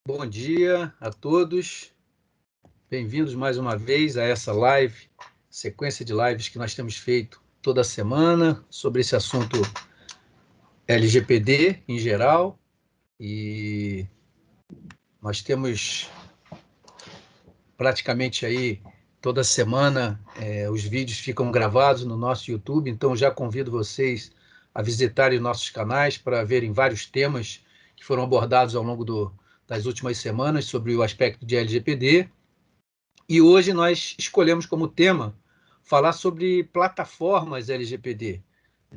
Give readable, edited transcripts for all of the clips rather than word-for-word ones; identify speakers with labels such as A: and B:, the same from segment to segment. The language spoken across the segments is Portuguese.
A: Bom dia a todos, bem-vindos mais uma vez a essa live, sequência de lives que nós temos feito toda semana sobre esse assunto LGPD em geral, e nós temos praticamente aí toda semana os vídeos ficam gravados no nosso YouTube, então já convido vocês a visitarem nossos canais para verem vários temas que foram abordados ao longo das últimas semanas sobre o aspecto de LGPD. E hoje nós escolhemos como tema falar sobre plataformas LGPD.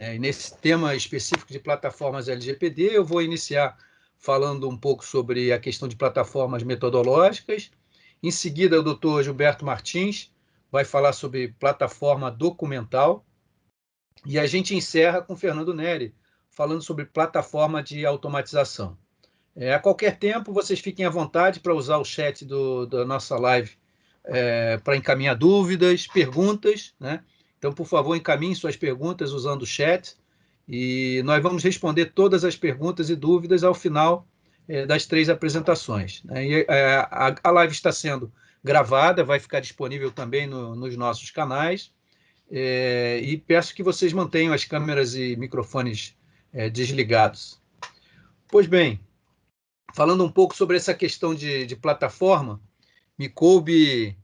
A: E nesse tema específico de plataformas LGPD, eu vou iniciar falando um pouco sobre a questão de plataformas metodológicas. Em seguida, o doutor Gilberto Martins vai falar sobre plataforma documental. E a gente encerra com o Fernando Neri, falando sobre plataforma de automatização. A qualquer tempo, vocês fiquem à vontade para usar o chat da nossa live para encaminhar dúvidas, perguntas, né? Então, por favor, encaminhem suas perguntas usando o chat e nós vamos responder todas as perguntas e dúvidas ao final das 3 apresentações, né? E a live está sendo gravada, vai ficar disponível também nos nossos canais, e peço que vocês mantenham as câmeras e microfones desligados. Pois bem, falando um pouco sobre essa questão de plataforma, me coube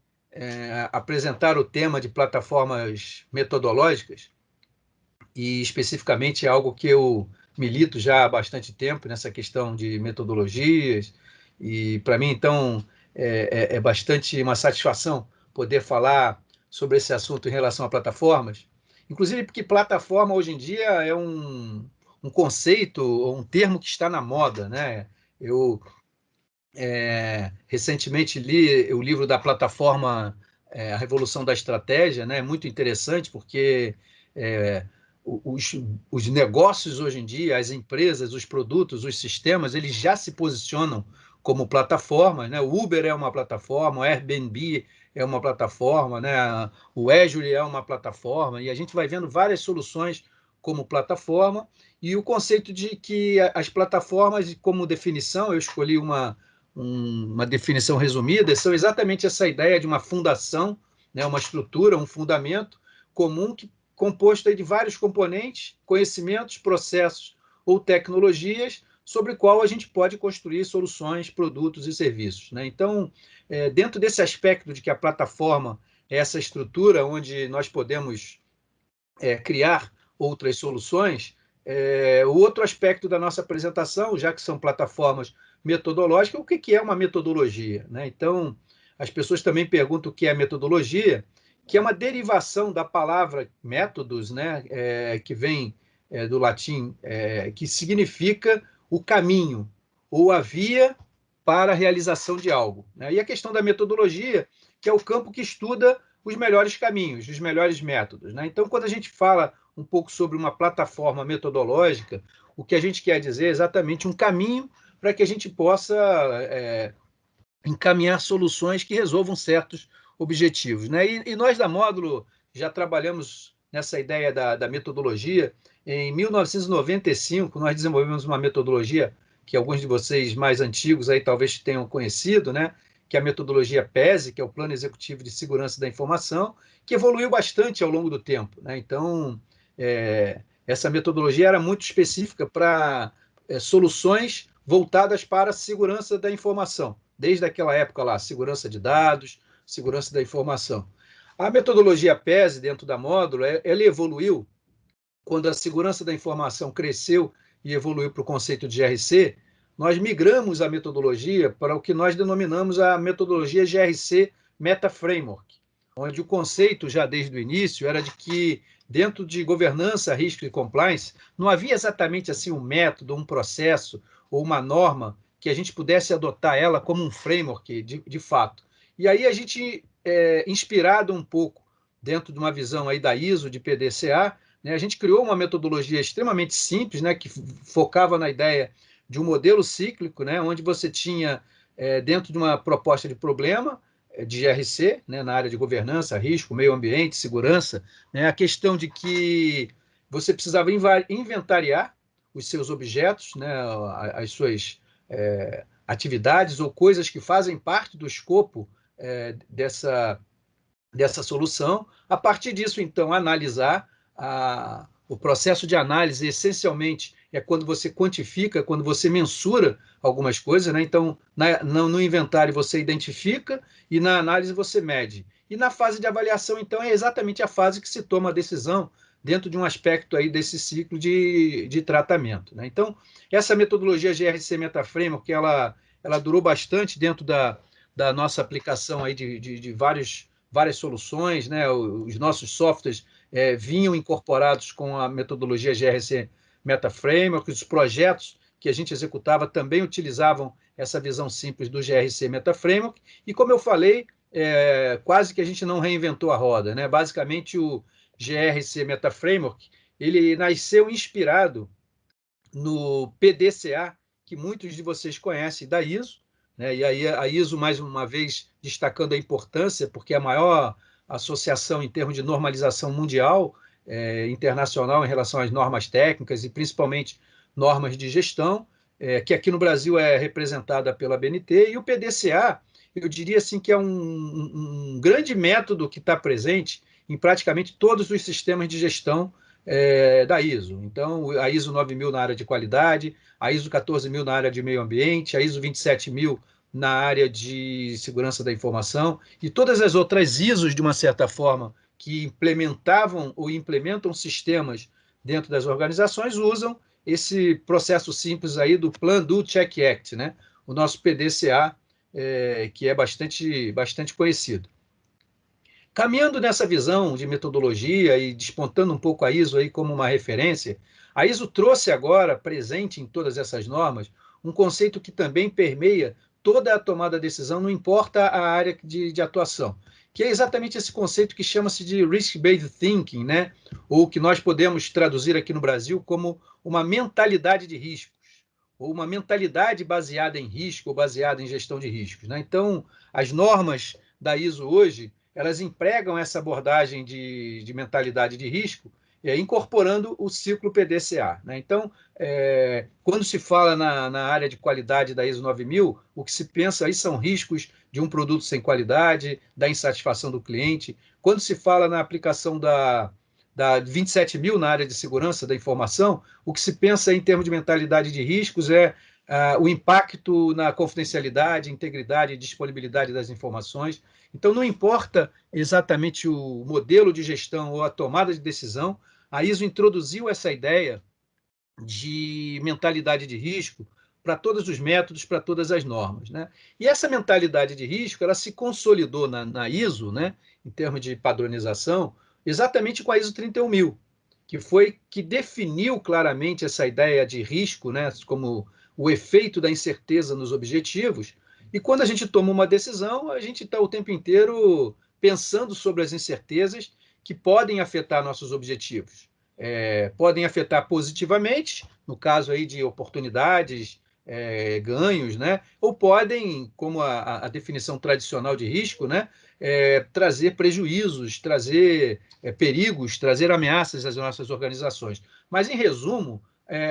A: apresentar o tema de plataformas metodológicas, e especificamente é algo que eu milito já há bastante tempo nessa questão de metodologias, e para mim, então, é bastante uma satisfação poder falar sobre esse assunto em relação a plataformas, inclusive porque plataforma hoje em dia é um conceito, um termo que está na moda, né? Eu recentemente li o livro da plataforma A Revolução da Estratégia, né? Muito interessante, porque é, os, os negócios hoje em dia, as empresas, os produtos, os sistemas, eles já se posicionam como plataformas, né? O Uber é uma plataforma, o Airbnb é uma plataforma, né? O Azure é uma plataforma, e a gente vai vendo várias soluções como plataforma, e o conceito de que as plataformas, como definição, eu escolhi uma definição resumida, são exatamente essa ideia de uma fundação, né, uma estrutura, um fundamento comum composto de vários componentes, conhecimentos, processos ou tecnologias sobre o qual a gente pode construir soluções, produtos e serviços, né? Então, dentro desse aspecto de que a plataforma é essa estrutura onde nós podemos criar outras soluções, o outro aspecto da nossa apresentação, já que são plataformas metodológicas, o que é uma metodologia, né? Então, as pessoas também perguntam o que é metodologia, que é uma derivação da palavra métodos, né? Que vem do latim, que significa o caminho ou a via para a realização de algo, né? E a questão da metodologia, que é o campo que estuda os melhores caminhos, os melhores métodos, né? Então, quando a gente fala um pouco sobre uma plataforma metodológica, o que a gente quer dizer é exatamente um caminho para que a gente possa encaminhar soluções que resolvam certos objetivos, né? E nós da Módulo já trabalhamos nessa ideia da metodologia. Em 1995, nós desenvolvemos uma metodologia que alguns de vocês mais antigos aí talvez tenham conhecido, né? Que é a metodologia PESE, que é o Plano Executivo de Segurança da Informação, que evoluiu bastante ao longo do tempo, né? Então, essa metodologia era muito específica para soluções voltadas para a segurança da informação, desde aquela época lá, segurança de dados, segurança da informação. A metodologia PESE dentro da Módulo, ela evoluiu quando a segurança da informação cresceu e evoluiu para o conceito de GRC. Nós migramos a metodologia para o que nós denominamos a metodologia GRC Meta Framework, onde o conceito, já desde o início, era de que dentro de governança, risco e compliance, não havia exatamente assim um método, um processo ou uma norma que a gente pudesse adotar ela como um framework de fato. E aí a gente, inspirado um pouco dentro de uma visão aí da ISO, de PDCA, né, a gente criou uma metodologia extremamente simples, né, que focava na ideia de um modelo cíclico, né, onde você tinha, dentro de uma proposta de problema, de GRC, né, na área de governança, risco, meio ambiente, segurança, né, a questão de que você precisava inventariar os seus objetos, né, as suas atividades ou coisas que fazem parte do escopo dessa solução. A partir disso, então, analisar. O processo de análise, essencialmente, é quando você quantifica, quando você mensura algumas coisas, né? Então, no inventário você identifica e na análise você mede. E na fase de avaliação, então, é exatamente a fase que se toma a decisão dentro de um aspecto aí desse ciclo de tratamento, né? Então, essa metodologia GRC Metaframework, ela durou bastante dentro da nossa aplicação aí de várias soluções, né? Os nossos softwares vinham incorporados com a metodologia GRC Metaframework, os projetos que a gente executava também utilizavam essa visão simples do GRC Metaframework, e como eu falei, quase que a gente não reinventou a roda, né? Basicamente, o GRC Metaframework, ele nasceu inspirado no PDCA, que muitos de vocês conhecem da ISO, né? E aí a ISO, mais uma vez, destacando a importância, porque é a maior associação em termos de normalização mundial, internacional, em relação às normas técnicas e principalmente normas de gestão, que aqui no Brasil é representada pela BNT, e o PDCA, eu diria assim que é um grande método que está presente em praticamente todos os sistemas de gestão da ISO. Então, a ISO 9000 na área de qualidade, a ISO 14000 na área de meio ambiente, a ISO 27000 na área de segurança da informação, e todas as outras ISOs, de uma certa forma, que implementavam ou implementam sistemas dentro das organizações, usam esse processo simples aí do Plan, Do, Check, Act, né? O nosso PDCA, que é bastante conhecido. Caminhando nessa visão de metodologia e despontando um pouco a ISO aí como uma referência, a ISO trouxe agora, presente em todas essas normas, um conceito que também permeia toda a tomada de decisão, não importa a área de atuação, que é exatamente esse conceito que chama-se de Risk-Based Thinking, né? Ou que nós podemos traduzir aqui no Brasil como uma mentalidade de riscos, ou uma mentalidade baseada em risco, ou baseada em gestão de riscos, né? Então, as normas da ISO hoje, elas empregam essa abordagem de mentalidade de risco, incorporando o ciclo PDCA, né? Então, quando se fala na área de qualidade da ISO 9000, o que se pensa aí são riscos de um produto sem qualidade, da insatisfação do cliente. Quando se fala na aplicação da 27000 na área de segurança da informação, o que se pensa em termos de mentalidade de riscos é o impacto na confidencialidade, integridade e disponibilidade das informações. Então, não importa exatamente o modelo de gestão ou a tomada de decisão, a ISO introduziu essa ideia de mentalidade de risco para todos os métodos, para todas as normas, né? E essa mentalidade de risco, ela se consolidou na ISO, né, em termos de padronização, exatamente com a ISO 31000, que definiu claramente essa ideia de risco, né, como o efeito da incerteza nos objetivos. E quando a gente toma uma decisão, a gente está o tempo inteiro pensando sobre as incertezas que podem afetar nossos objetivos. Podem afetar positivamente, no caso aí de oportunidades, ganhos, né? Ou podem, como a definição tradicional de risco, né? Trazer prejuízos, trazer perigos, trazer ameaças às nossas organizações. Mas, em resumo,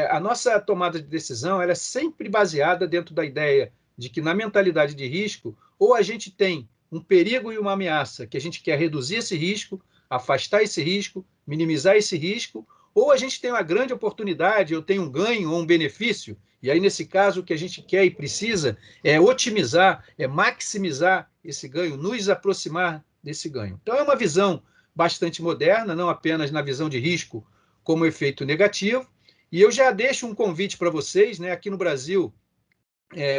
A: a nossa tomada de decisão ela é sempre baseada dentro da ideia de que, na mentalidade de risco, ou a gente tem um perigo e uma ameaça que a gente quer reduzir esse risco, afastar esse risco, minimizar esse risco, ou a gente tem uma grande oportunidade, eu tenho um ganho ou um benefício, e aí, nesse caso, o que a gente quer e precisa é otimizar, é maximizar esse ganho, nos aproximar desse ganho. Então, é uma visão bastante moderna, não apenas na visão de risco como efeito negativo, e eu já deixo um convite para vocês, né? Aqui no Brasil,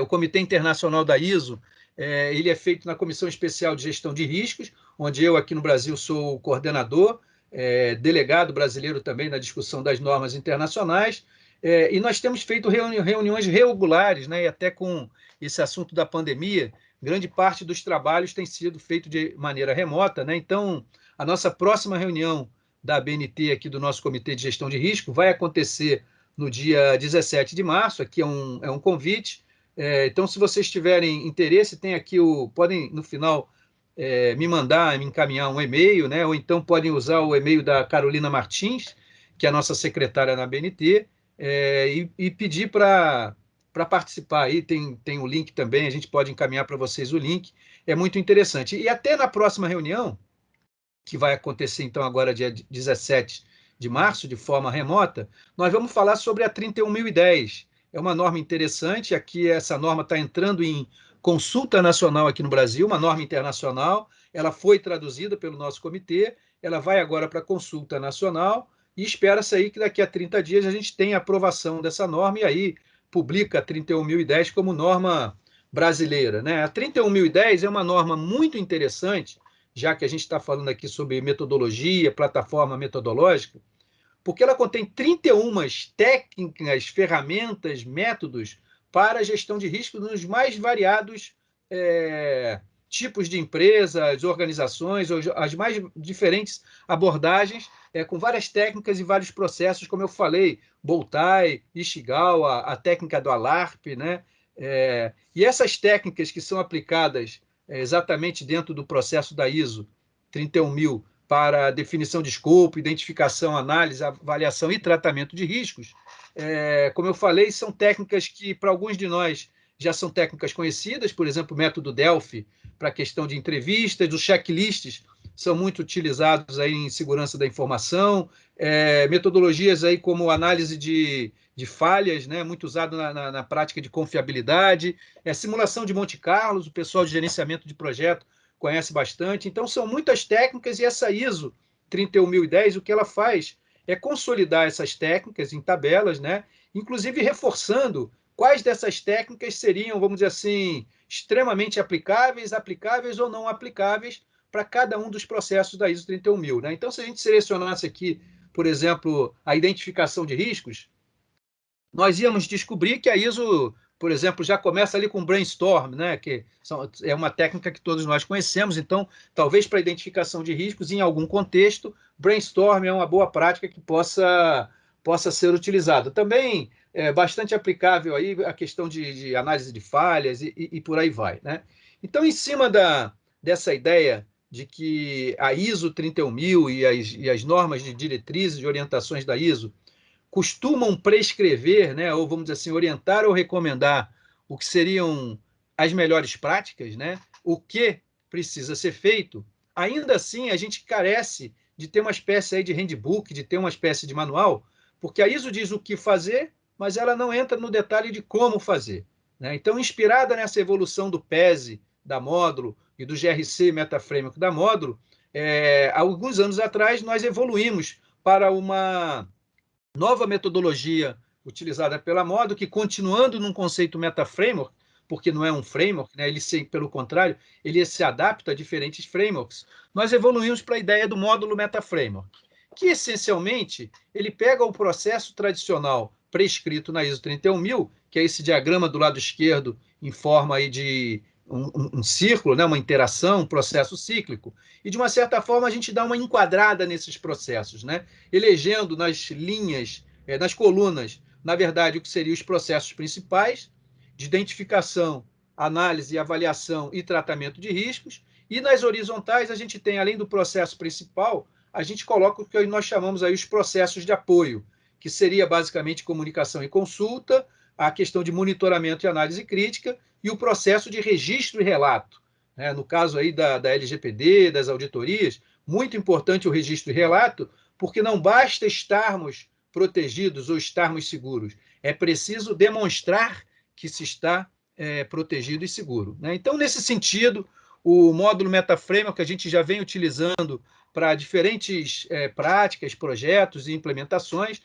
A: o Comitê Internacional da ISO, ele é feito na Comissão Especial de Gestão de Riscos, onde eu, aqui no Brasil, sou o coordenador, delegado brasileiro também na discussão das normas internacionais, e nós temos feito reuniões regulares, né, e até com esse assunto da pandemia, grande parte dos trabalhos tem sido feito de maneira remota, né? Então, a nossa próxima reunião da BNT, aqui do nosso Comitê de Gestão de Risco, vai acontecer no dia 17 de março, aqui é um convite. Então, se vocês tiverem interesse, tem aqui podem, no final, me encaminhar um e-mail, né? Ou então podem usar o e-mail da Carolina Martins, que é a nossa secretária na BNT, e pedir para para participar aí, tem o link também, a gente pode encaminhar para vocês o link, é muito interessante. E até na próxima reunião, que vai acontecer então agora dia 17 de março, de forma remota, nós vamos falar sobre a 31010. É uma norma interessante, aqui essa norma está entrando em consulta nacional aqui no Brasil, uma norma internacional, ela foi traduzida pelo nosso comitê, ela vai agora para a consulta nacional e espera-se aí que daqui a 30 dias a gente tenha aprovação dessa norma e aí publica a 31.010 como norma brasileira, né? A 31.010 é uma norma muito interessante, já que a gente está falando aqui sobre metodologia, plataforma metodológica, porque ela contém 31 técnicas, ferramentas, métodos para a gestão de risco nos mais variados tipos de empresas, organizações, as mais diferentes abordagens, com várias técnicas e vários processos, como eu falei, Boltai, Ishigawa, a técnica do ALARP, né? E essas técnicas que são aplicadas exatamente dentro do processo da ISO 31000 para definição de escopo, identificação, análise, avaliação e tratamento de riscos, como eu falei, são técnicas que, para alguns de nós, já são técnicas conhecidas, por exemplo, o método Delphi para a questão de entrevistas, os checklists são muito utilizados aí em segurança da informação, metodologias aí como análise de falhas, né, muito usado na prática de confiabilidade, simulação de Monte Carlo, o pessoal de gerenciamento de projeto conhece bastante. Então, são muitas técnicas e essa ISO 31010, o que ela faz é consolidar essas técnicas em tabelas, né, inclusive reforçando quais dessas técnicas seriam, vamos dizer assim, extremamente aplicáveis ou não aplicáveis para cada um dos processos da ISO 31000. Né? Então, se a gente selecionasse aqui, por exemplo, a identificação de riscos, nós íamos descobrir que a ISO, por exemplo, já começa ali com brainstorm, né? Que é uma técnica que todos nós conhecemos, então, talvez para identificação de riscos, em algum contexto, brainstorm é uma boa prática que possa ser utilizada. Também é bastante aplicável aí a questão de análise de falhas e por aí vai, né? Então, em cima dessa ideia de que a ISO 31000 e as normas de diretrizes e orientações da ISO costumam prescrever, né, ou vamos dizer assim, orientar ou recomendar o que seriam as melhores práticas, né, o que precisa ser feito, ainda assim a gente carece de ter uma espécie aí de handbook, de ter uma espécie de manual, porque a ISO diz o que fazer, mas ela não entra no detalhe de como fazer. Né? Então, inspirada nessa evolução do PESE, da Módulo, e do GRC MetaFramework da Módulo, há alguns anos atrás nós evoluímos para uma nova metodologia utilizada pela Módulo, que continuando num conceito MetaFramework, porque não é um framework, né? Pelo contrário, ele se adapta a diferentes frameworks, nós evoluímos para a ideia do módulo MetaFramework, que essencialmente ele pega o processo tradicional prescrito na ISO 31000, que é esse diagrama do lado esquerdo em forma aí de um círculo, né? Uma interação, um processo cíclico, e de uma certa forma a gente dá uma enquadrada nesses processos, né? Elegendo nas linhas, nas colunas, na verdade, o que seriam os processos principais de identificação, análise, avaliação e tratamento de riscos, e nas horizontais a gente tem, além do processo principal, a gente coloca o que nós chamamos aí os processos de apoio, que seria basicamente comunicação e consulta, a questão de monitoramento e análise crítica e o processo de registro e relato. Né? No caso aí da LGPD, das auditorias, muito importante o registro e relato, porque não basta estarmos protegidos ou estarmos seguros, é preciso demonstrar que se está protegido e seguro. Né? Então, nesse sentido, o módulo MetaFramework que a gente já vem utilizando para diferentes práticas, projetos e implementações,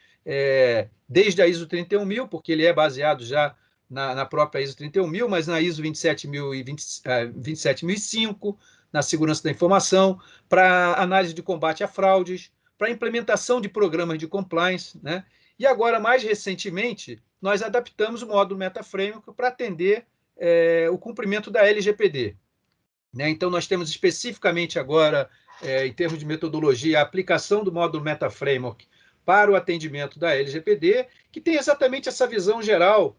A: desde a ISO 31000, porque ele é baseado já na própria ISO 31000, mas na ISO 27005, na segurança da informação, para análise de combate a fraudes, para implementação de programas de compliance, né? E agora, mais recentemente, nós adaptamos o módulo MetaFramework para atender o cumprimento da LGPD. Né? Então, nós temos especificamente agora, em termos de metodologia, a aplicação do módulo MetaFramework para o atendimento da LGPD, que tem exatamente essa visão geral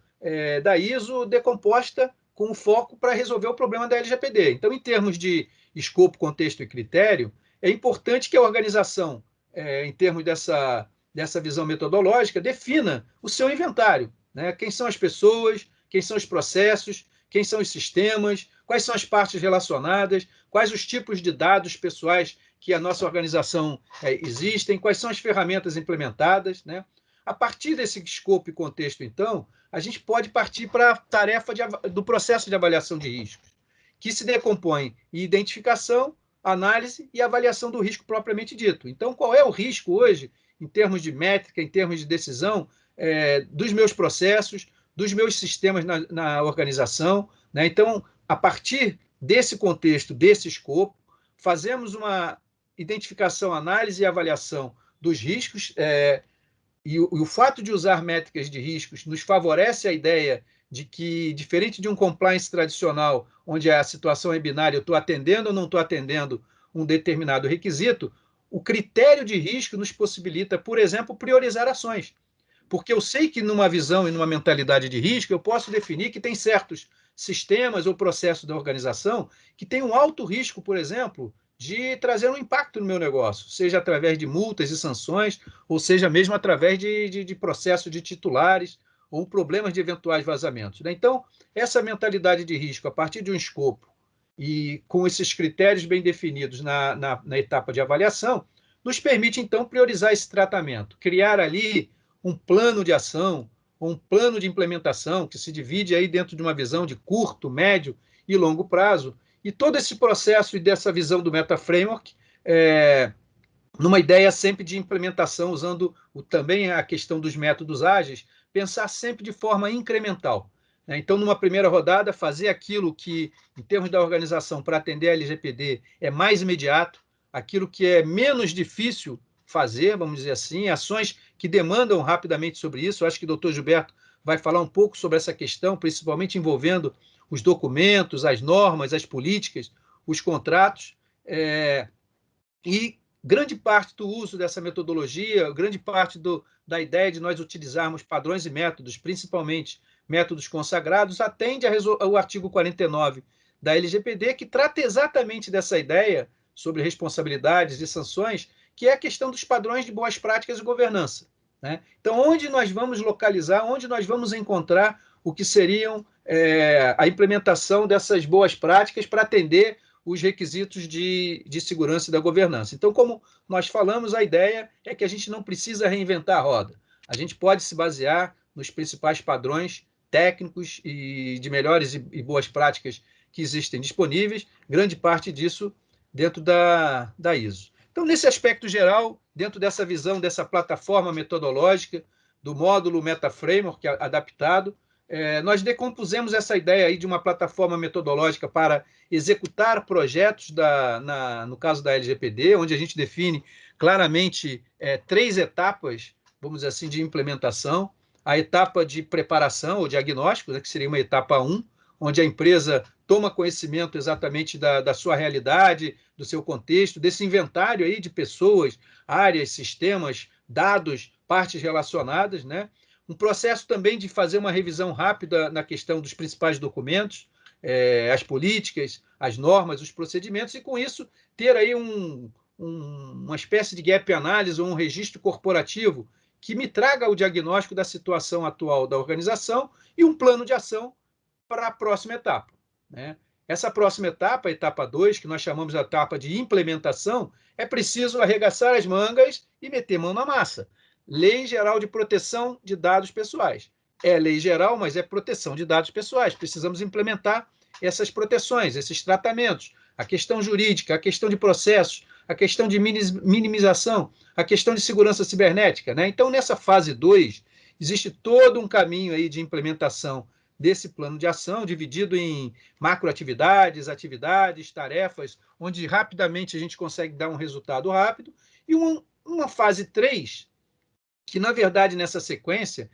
A: da ISO decomposta com foco para resolver o problema da LGPD. Então, em termos de escopo, contexto e critério, é importante que a organização, em termos dessa visão metodológica, defina o seu inventário. Né? Quem são as pessoas, quem são os processos, quem são os sistemas, quais são as partes relacionadas, quais os tipos de dados pessoais que a nossa organização existem, quais são as ferramentas implementadas, né? A partir desse escopo e contexto, então, a gente pode partir para a tarefa do processo de avaliação de riscos, que se decompõe em identificação, análise e avaliação do risco propriamente dito. Então, qual é o risco hoje, em termos de métrica, em termos de decisão, dos meus processos, dos meus sistemas na organização, né? Então, a partir desse contexto, desse escopo, fazemos uma identificação, análise e avaliação dos riscos, e o fato de usar métricas de riscos nos favorece a ideia de que, diferente de um compliance tradicional, onde a situação é binária, eu estou atendendo ou não estou atendendo um determinado requisito, o critério de risco nos possibilita, por exemplo, priorizar ações. Porque eu sei que numa visão e numa mentalidade de risco, eu posso definir que tem certos sistemas ou processos da organização que têm um alto risco, por exemplo, de trazer um impacto no meu negócio, seja através de multas e sanções, ou seja mesmo através de processo de titulares ou problemas de eventuais vazamentos. Então, essa mentalidade de risco, a partir de um escopo e com esses critérios bem definidos na etapa de avaliação, nos permite, então, priorizar esse tratamento, criar ali um plano de ação, ou um plano de implementação que se divide aí dentro de uma visão de curto, médio e longo prazo. E todo esse processo e dessa visão do Meta Framework, numa ideia sempre de implementação, usando também a questão dos métodos ágeis, pensar sempre de forma incremental. Então, numa primeira rodada, fazer aquilo que, em termos da organização, para atender a LGPD, é mais imediato, aquilo que é menos difícil fazer, vamos dizer assim, ações que demandam rapidamente sobre isso. Eu acho que o doutor Gilberto vai falar um pouco sobre essa questão, principalmente envolvendo os documentos, as normas, as políticas, os contratos, e grande parte do uso dessa metodologia, grande parte da ideia de nós utilizarmos padrões e métodos, principalmente métodos consagrados, atende ao artigo 49 da LGPD, que trata exatamente dessa ideia sobre responsabilidades e sanções, que é a questão dos padrões de boas práticas e governança, né? Então, onde nós vamos localizar, onde nós vamos encontrar o que seriam a implementação dessas boas práticas para atender os requisitos de segurança e da governança. Então, como nós falamos, a ideia é que a gente não precisa reinventar a roda. A gente pode se basear nos principais padrões técnicos e de melhores e boas práticas que existem disponíveis, grande parte disso dentro da ISO. Então, nesse aspecto geral, dentro dessa visão, dessa plataforma metodológica, do módulo Meta Framework adaptado, nós decompusemos essa ideia aí de uma plataforma metodológica para executar projetos, no caso da LGPD, onde a gente define claramente 3 etapas, vamos dizer assim, de implementação. A etapa de preparação ou diagnóstico, né, que seria uma etapa 1, onde a empresa toma conhecimento exatamente da sua realidade, do seu contexto, desse inventário aí de pessoas, áreas, sistemas, dados, partes relacionadas, né? Um processo também de fazer uma revisão rápida na questão dos principais documentos, as políticas, as normas, os procedimentos, e com isso ter aí uma espécie de gap analysis ou um registro corporativo que me traga o diagnóstico da situação atual da organização e um plano de ação para a próxima etapa, né? Essa próxima etapa, a etapa 2, que nós chamamos de etapa de implementação, é preciso arregaçar as mangas e meter mão na massa. Lei Geral de Proteção de Dados Pessoais. É lei geral, mas é proteção de dados pessoais. Precisamos implementar essas proteções, esses tratamentos, a questão jurídica, a questão de processos, a questão de minimização, a questão de segurança cibernética, né? Então, nessa fase 2, existe todo um caminho aí de implementação desse plano de ação, dividido em macroatividades, atividades, tarefas, onde rapidamente a gente consegue dar um resultado rápido, e uma fase 3, que, na verdade, nessa sequência,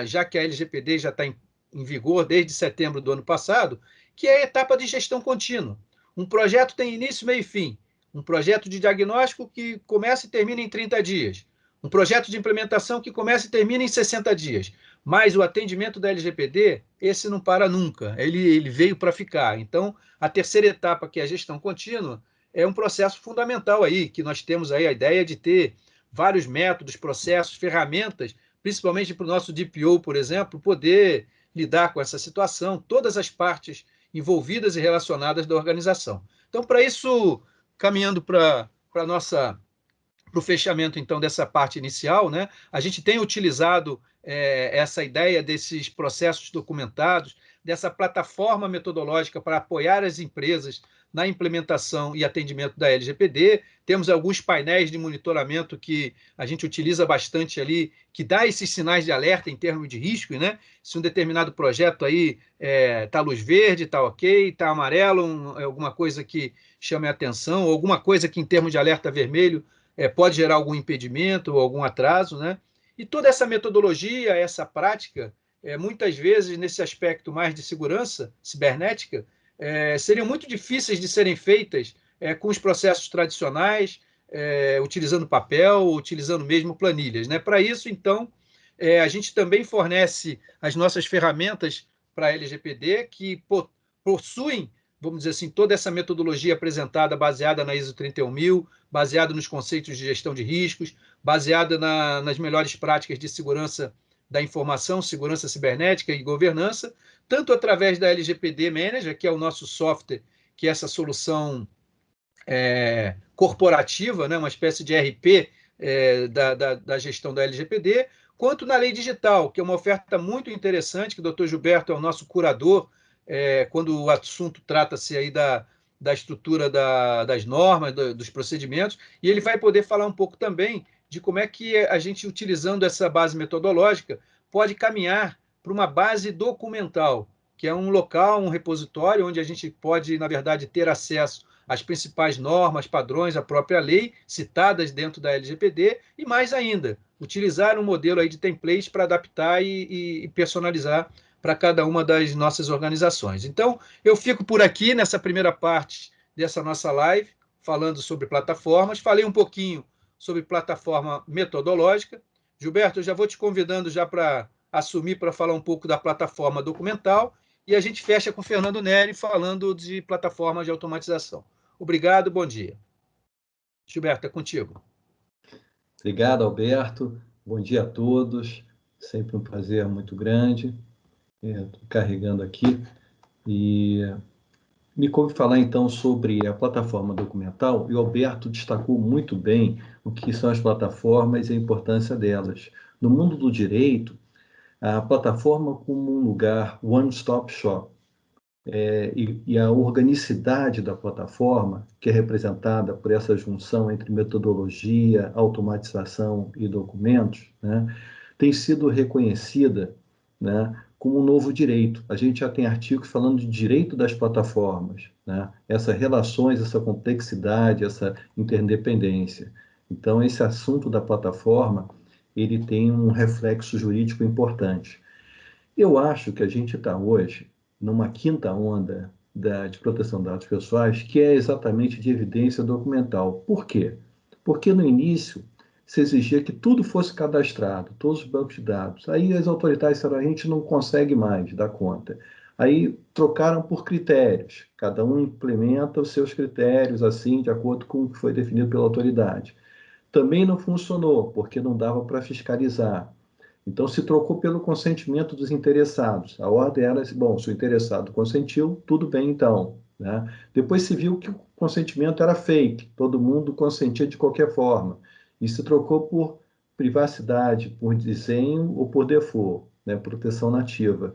A: já que a LGPD já está em vigor desde setembro do ano passado, que é a etapa de gestão contínua. Um projeto tem início, meio e fim. Um projeto de diagnóstico que começa e termina em 30 dias. Um projeto de implementação que começa e termina em 60 dias. Mas o atendimento da LGPD, esse não para nunca. Ele veio para ficar. Então, a terceira etapa, que é a gestão contínua, é um processo fundamental aí, que nós temos aí a ideia de ter vários métodos, processos, ferramentas, principalmente para o nosso DPO, por exemplo, poder lidar com essa situação, todas as partes envolvidas e relacionadas da organização. Então, para isso, caminhando para o fechamento, então, dessa parte inicial, né, a gente tem utilizado essa ideia desses processos documentados, dessa plataforma metodológica para apoiar as empresas na implementação e atendimento da LGPD. Temos alguns painéis de monitoramento que a gente utiliza bastante ali, que dá esses sinais de alerta em termos de risco, né? Se um determinado projeto aí está luz verde, está ok, está amarelo, alguma coisa que chame a atenção, ou alguma coisa que em termos de alerta vermelho pode gerar algum impedimento ou algum atraso, né? E toda essa metodologia, essa prática, muitas vezes, nesse aspecto mais de segurança cibernética, seriam muito difíceis de serem feitas com os processos tradicionais, utilizando papel, utilizando mesmo planilhas, né? Para isso, então, a gente também fornece as nossas ferramentas para a LGPD, que possuem, vamos dizer assim, toda essa metodologia apresentada baseada na ISO 31000, baseada nos conceitos de gestão de riscos, baseada nas melhores práticas de segurança da informação, segurança cibernética e governança, tanto através da LGPD Manager, que é o nosso software, que é essa solução corporativa, né, uma espécie de RP da gestão da LGPD, quanto na lei digital, que é uma oferta muito interessante, que o Dr. Gilberto é o nosso curador, quando o assunto trata-se aí da estrutura das normas, dos procedimentos, e ele vai poder falar um pouco também de como é que a gente, utilizando essa base metodológica, pode caminhar para uma base documental, que é um local, um repositório, onde a gente pode, na verdade, ter acesso às principais normas, padrões, a própria lei, citadas dentro da LGPD, e mais ainda, utilizar um modelo aí de templates para adaptar e personalizar para cada uma das nossas organizações. Então, eu fico por aqui nessa primeira parte dessa nossa live, falando sobre plataformas. Falei um pouquinho sobre plataforma metodológica. Gilberto, eu já vou te convidando já para assumir para falar um pouco da plataforma documental e a gente fecha com o Fernando Neri falando de plataforma de automatização. Obrigado, bom dia. Gilberto, é contigo.
B: Obrigado, Alberto. Bom dia a todos. Sempre um prazer muito grande. Estou carregando aqui. E me coube falar, então, sobre a plataforma documental, e o Alberto destacou muito bem o que são as plataformas e a importância delas. No mundo do direito, a plataforma como um lugar one-stop shop, e a organicidade da plataforma, que é representada por essa junção entre metodologia, automatização e documentos, né, tem sido reconhecida, né, como um novo direito. A gente já tem artigos falando de direito das plataformas, né, essas relações, essa complexidade, essa interdependência. Então, esse assunto da plataforma, ele tem um reflexo jurídico importante. Eu acho que a gente está hoje numa quinta onda de proteção de dados pessoais, que é exatamente de evidência documental. Por quê? Porque no início se exigia que tudo fosse cadastrado, todos os bancos de dados. Aí as autoridades disseram, a gente não consegue mais dar conta. Aí trocaram por critérios, cada um implementa os seus critérios, assim, de acordo com o que foi definido pela autoridade. Também não funcionou, porque não dava para fiscalizar. Então, se trocou pelo consentimento dos interessados. A ordem era, bom, se o interessado consentiu, tudo bem então, né? Depois se viu que o consentimento era fake, todo mundo consentia de qualquer forma. E se trocou por privacidade, por desenho ou por default, né? Proteção nativa.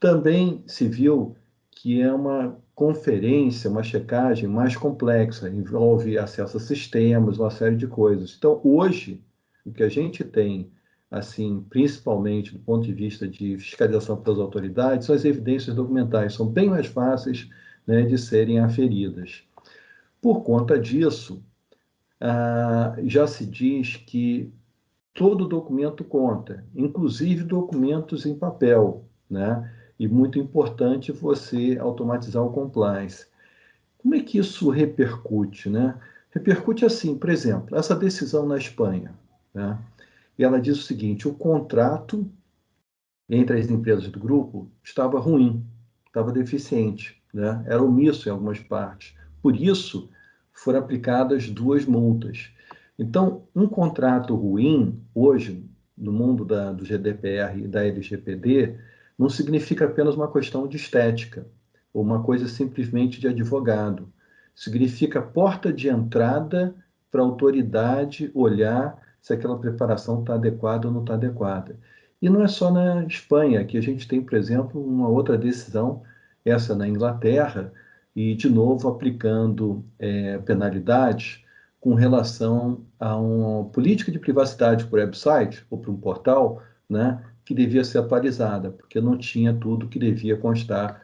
B: Também se viu que é uma conferência, uma checagem mais complexa, envolve acesso a sistemas, uma série de coisas. Então, hoje, o que a gente tem, assim, principalmente do ponto de vista de fiscalização pelas autoridades, são as evidências documentais, são bem mais fáceis, né, de serem aferidas. Por conta disso, já se diz que todo documento conta, inclusive documentos em papel, né? E muito importante você automatizar o compliance. Como é que isso repercute, né? Repercute assim, por exemplo, essa decisão na Espanha, né? E ela diz o seguinte: o contrato entre as empresas do grupo estava ruim, estava deficiente, né? Era omisso em algumas partes. Por isso, foram aplicadas 2 multas. Então, um contrato ruim, hoje, no mundo do GDPR e da LGPD, não significa apenas uma questão de estética, ou uma coisa simplesmente de advogado. Significa porta de entrada para a autoridade olhar se aquela preparação está adequada ou não está adequada. E não é só na Espanha, que a gente tem, por exemplo, uma outra decisão, essa na Inglaterra, e, de novo, aplicando penalidades com relação a uma política de privacidade por website ou por um portal, né, que devia ser atualizada, porque não tinha tudo que devia constar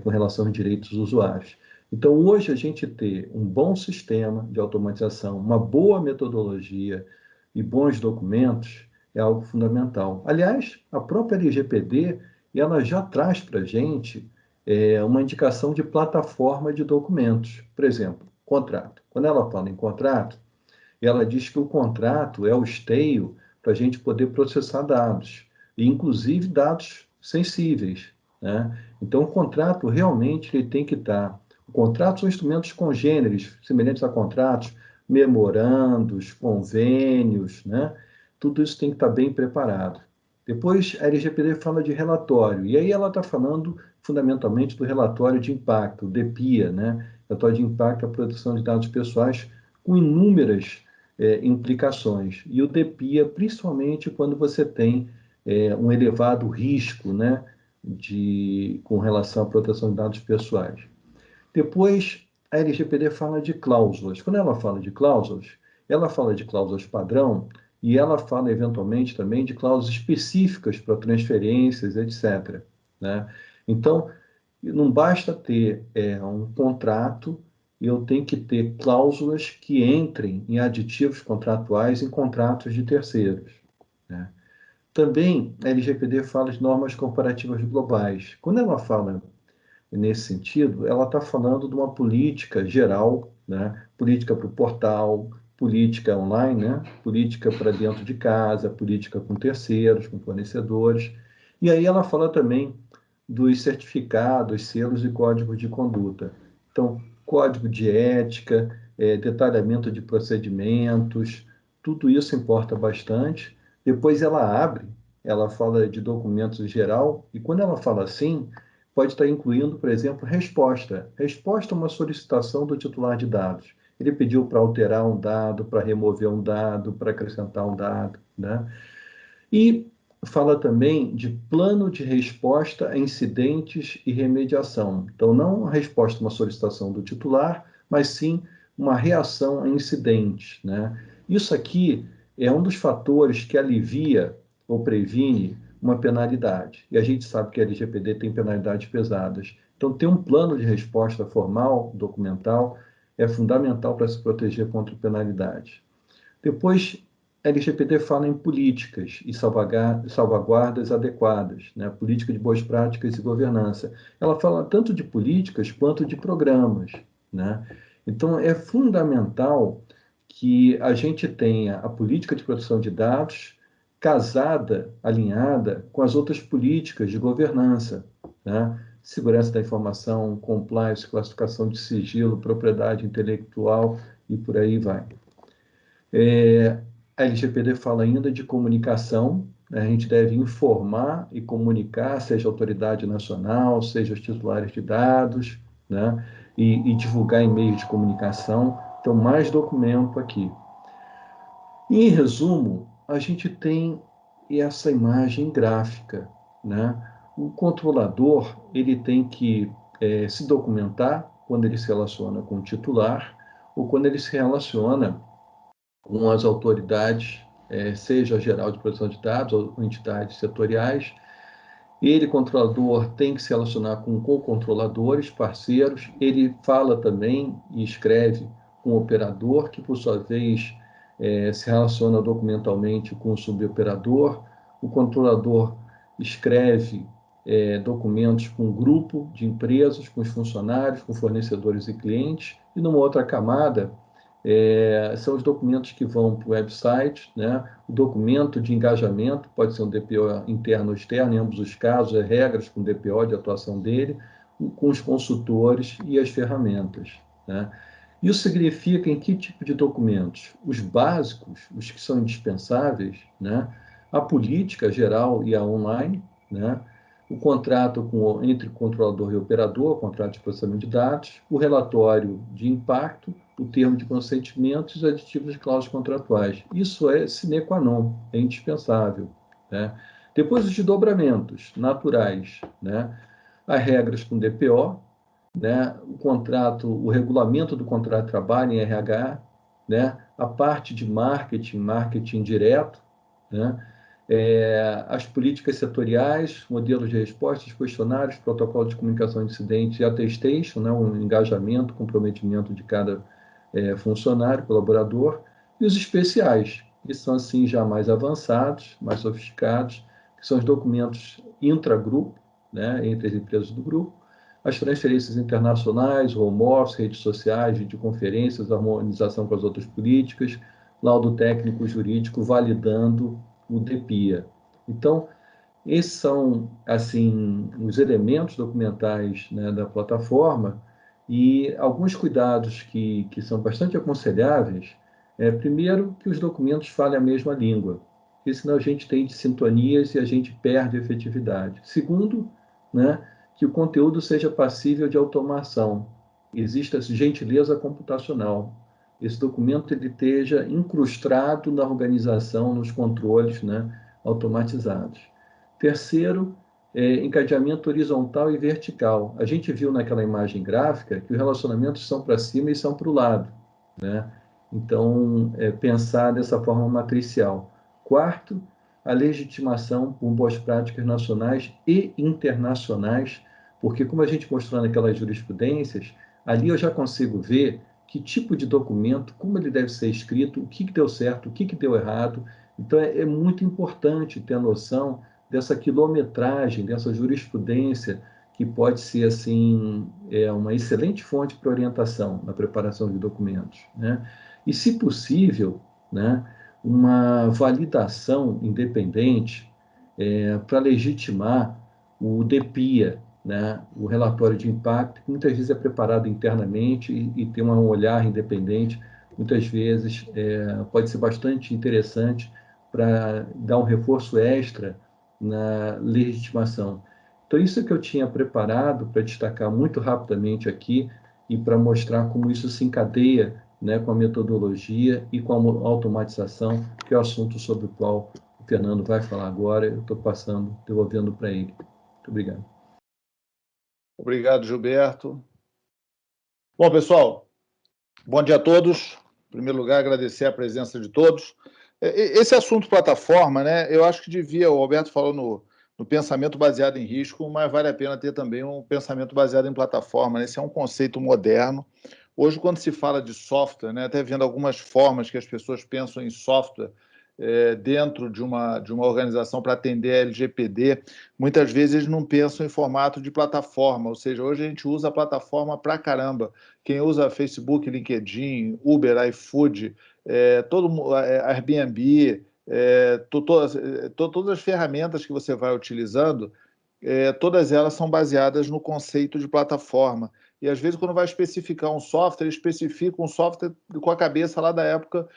B: com relação aos direitos dos usuários. Então, hoje, a gente ter um bom sistema de automatização, uma boa metodologia e bons documentos é algo fundamental. Aliás, a própria LGPD, ela já traz para a gente uma indicação de plataforma de documentos. Por exemplo, contrato. Quando ela fala em contrato, ela diz que o contrato é o esteio para a gente poder processar dados, e inclusive dados sensíveis, né? Então, o contrato realmente ele tem que estar. O contrato são instrumentos congêneres, semelhantes a contratos, memorandos, convênios, né? Tudo isso tem que estar bem preparado. Depois, a LGPD fala de relatório, e aí ela está falando fundamentalmente do relatório de impacto, o DPIA, né? Relatório de impacto à proteção de dados pessoais, com inúmeras implicações. E o DPIA, principalmente quando você tem um elevado risco, né, com relação à proteção de dados pessoais. Depois, a LGPD fala de cláusulas. Quando ela fala de cláusulas padrão e ela fala, eventualmente, também de cláusulas específicas para transferências, etc., né? Então, não basta ter um contrato, eu tenho que ter cláusulas que entrem em aditivos contratuais em contratos de terceiros, né? Também a LGPD fala de normas comparativas globais. Quando ela fala nesse sentido, ela está falando de uma política geral, né? Política para o portal, política online, né? Política para dentro de casa, política com terceiros, com fornecedores. E aí ela fala também dos certificados, selos e códigos de conduta. Então, código de ética, detalhamento de procedimentos, tudo isso importa bastante. Depois ela fala de documentos em geral, e quando ela fala assim, pode estar incluindo, por exemplo, resposta. Resposta a uma solicitação do titular de dados. Ele pediu para alterar um dado, para remover um dado, para acrescentar um dado, né? E fala também de plano de resposta a incidentes e remediação. Então, não a resposta a uma solicitação do titular, mas sim uma reação a incidentes, né? Isso aqui é um dos fatores que alivia ou previne uma penalidade. E a gente sabe que a LGPD tem penalidades pesadas. Então, ter um plano de resposta formal, documental, é fundamental para se proteger contra penalidade. Depois, a LGPD fala em políticas e salvaguardas adequadas, né? Política de boas práticas e governança. Ela fala tanto de políticas quanto de programas, né? Então, é fundamental que a gente tenha a política de proteção de dados casada, alinhada com as outras políticas de governança, né? Segurança da informação, compliance, classificação de sigilo, propriedade intelectual e por aí vai. A LGPD fala ainda de comunicação, né? A gente deve informar e comunicar, seja a autoridade nacional, seja os titulares de dados, né? E divulgar em meios de comunicação. Então, mais documento aqui. Em resumo, a gente tem essa imagem gráfica, né? O controlador ele tem que se documentar quando ele se relaciona com o titular ou quando ele se relaciona com as autoridades, seja a Geral de Proteção de Dados ou entidades setoriais. Ele, controlador, tem que se relacionar com co-controladores, parceiros. Ele fala também e escreve com o operador, que, por sua vez, se relaciona documentalmente com o suboperador. O controlador escreve documentos com um grupo de empresas, com os funcionários, com fornecedores e clientes. E numa outra camada, são os documentos que vão para o website, né? O documento de engajamento pode ser um DPO interno ou externo, em ambos os casos, regras com DPO de atuação dele, com os consultores e as ferramentas, né? Isso significa em que tipo de documentos? Os básicos, os que são indispensáveis, né? A política geral e a online, né? o contrato entre controlador e operador, o contrato de processamento de dados, o relatório de impacto, o termo de consentimento e os aditivos de cláusulas contratuais. Isso é sine qua non, é indispensável, né? Depois, os desdobramentos naturais, né? As regras com DPO, né? O contrato, o regulamento do contrato de trabalho em RH, né? A parte de marketing direto, né? As políticas setoriais, modelos de respostas, questionários, protocolo de comunicação de incidentes e attestation, né? Um engajamento, comprometimento de cada funcionário, colaborador, e os especiais, que são assim já mais avançados, mais sofisticados, que são os documentos intragrupo, né? Entre as empresas do grupo, as transferências internacionais, home office, redes sociais, videoconferências, harmonização com as outras políticas, laudo técnico jurídico validando o DPIA. Então, esses são, assim, os elementos documentais, né, da plataforma, e alguns cuidados que são bastante aconselháveis. Primeiro, que os documentos falem a mesma língua, porque senão a gente tem dessintonias e a gente perde a efetividade. Segundo, né, que o conteúdo seja passível de automação, exista gentileza computacional. Esse documento ele esteja incrustado na organização, nos controles, né, automatizados. Terceiro, encadeamento horizontal e vertical. A gente viu naquela imagem gráfica que os relacionamentos são para cima e são para o lado, né? Então, pensar dessa forma matricial. Quarto, a legitimação por boas práticas nacionais e internacionais, porque, como a gente mostrou naquelas jurisprudências, ali eu já consigo ver que tipo de documento, como ele deve ser escrito, o que deu certo, o que deu errado. Então, é muito importante ter a noção dessa quilometragem, dessa jurisprudência, que pode ser, assim, uma excelente fonte para orientação na preparação de documentos, né? E, se possível, né, uma validação independente para legitimar o DPIA, né, o relatório de impacto, que muitas vezes é preparado internamente e tem um olhar independente, muitas vezes pode ser bastante interessante para dar um reforço extra na legitimação. Então, isso é que eu tinha preparado para destacar muito rapidamente aqui e para mostrar como isso se encadeia, né, com a metodologia e com a automatização, que é o assunto sobre o qual o Fernando vai falar agora. Eu estou devolvendo para ele. Muito obrigado.
C: Obrigado, Gilberto. Bom, pessoal, bom dia a todos. Em primeiro lugar, agradecer a presença de todos. Esse assunto plataforma, né, eu acho que o Alberto falou no pensamento baseado em risco, mas vale a pena ter também um pensamento baseado em plataforma, né? Esse é um conceito moderno. Hoje, quando se fala de software, né, até vendo algumas formas que as pessoas pensam em software dentro de uma organização para atender a LGPD, muitas vezes eles não pensam em formato de plataforma, ou seja, hoje a gente usa a plataforma para caramba. Quem usa Facebook, LinkedIn, Uber, iFood, Airbnb, todas as ferramentas que você vai utilizando, todas elas são baseadas no conceito de plataforma. E, às vezes, quando vai especificar um software, ele especifica um software com a cabeça lá da época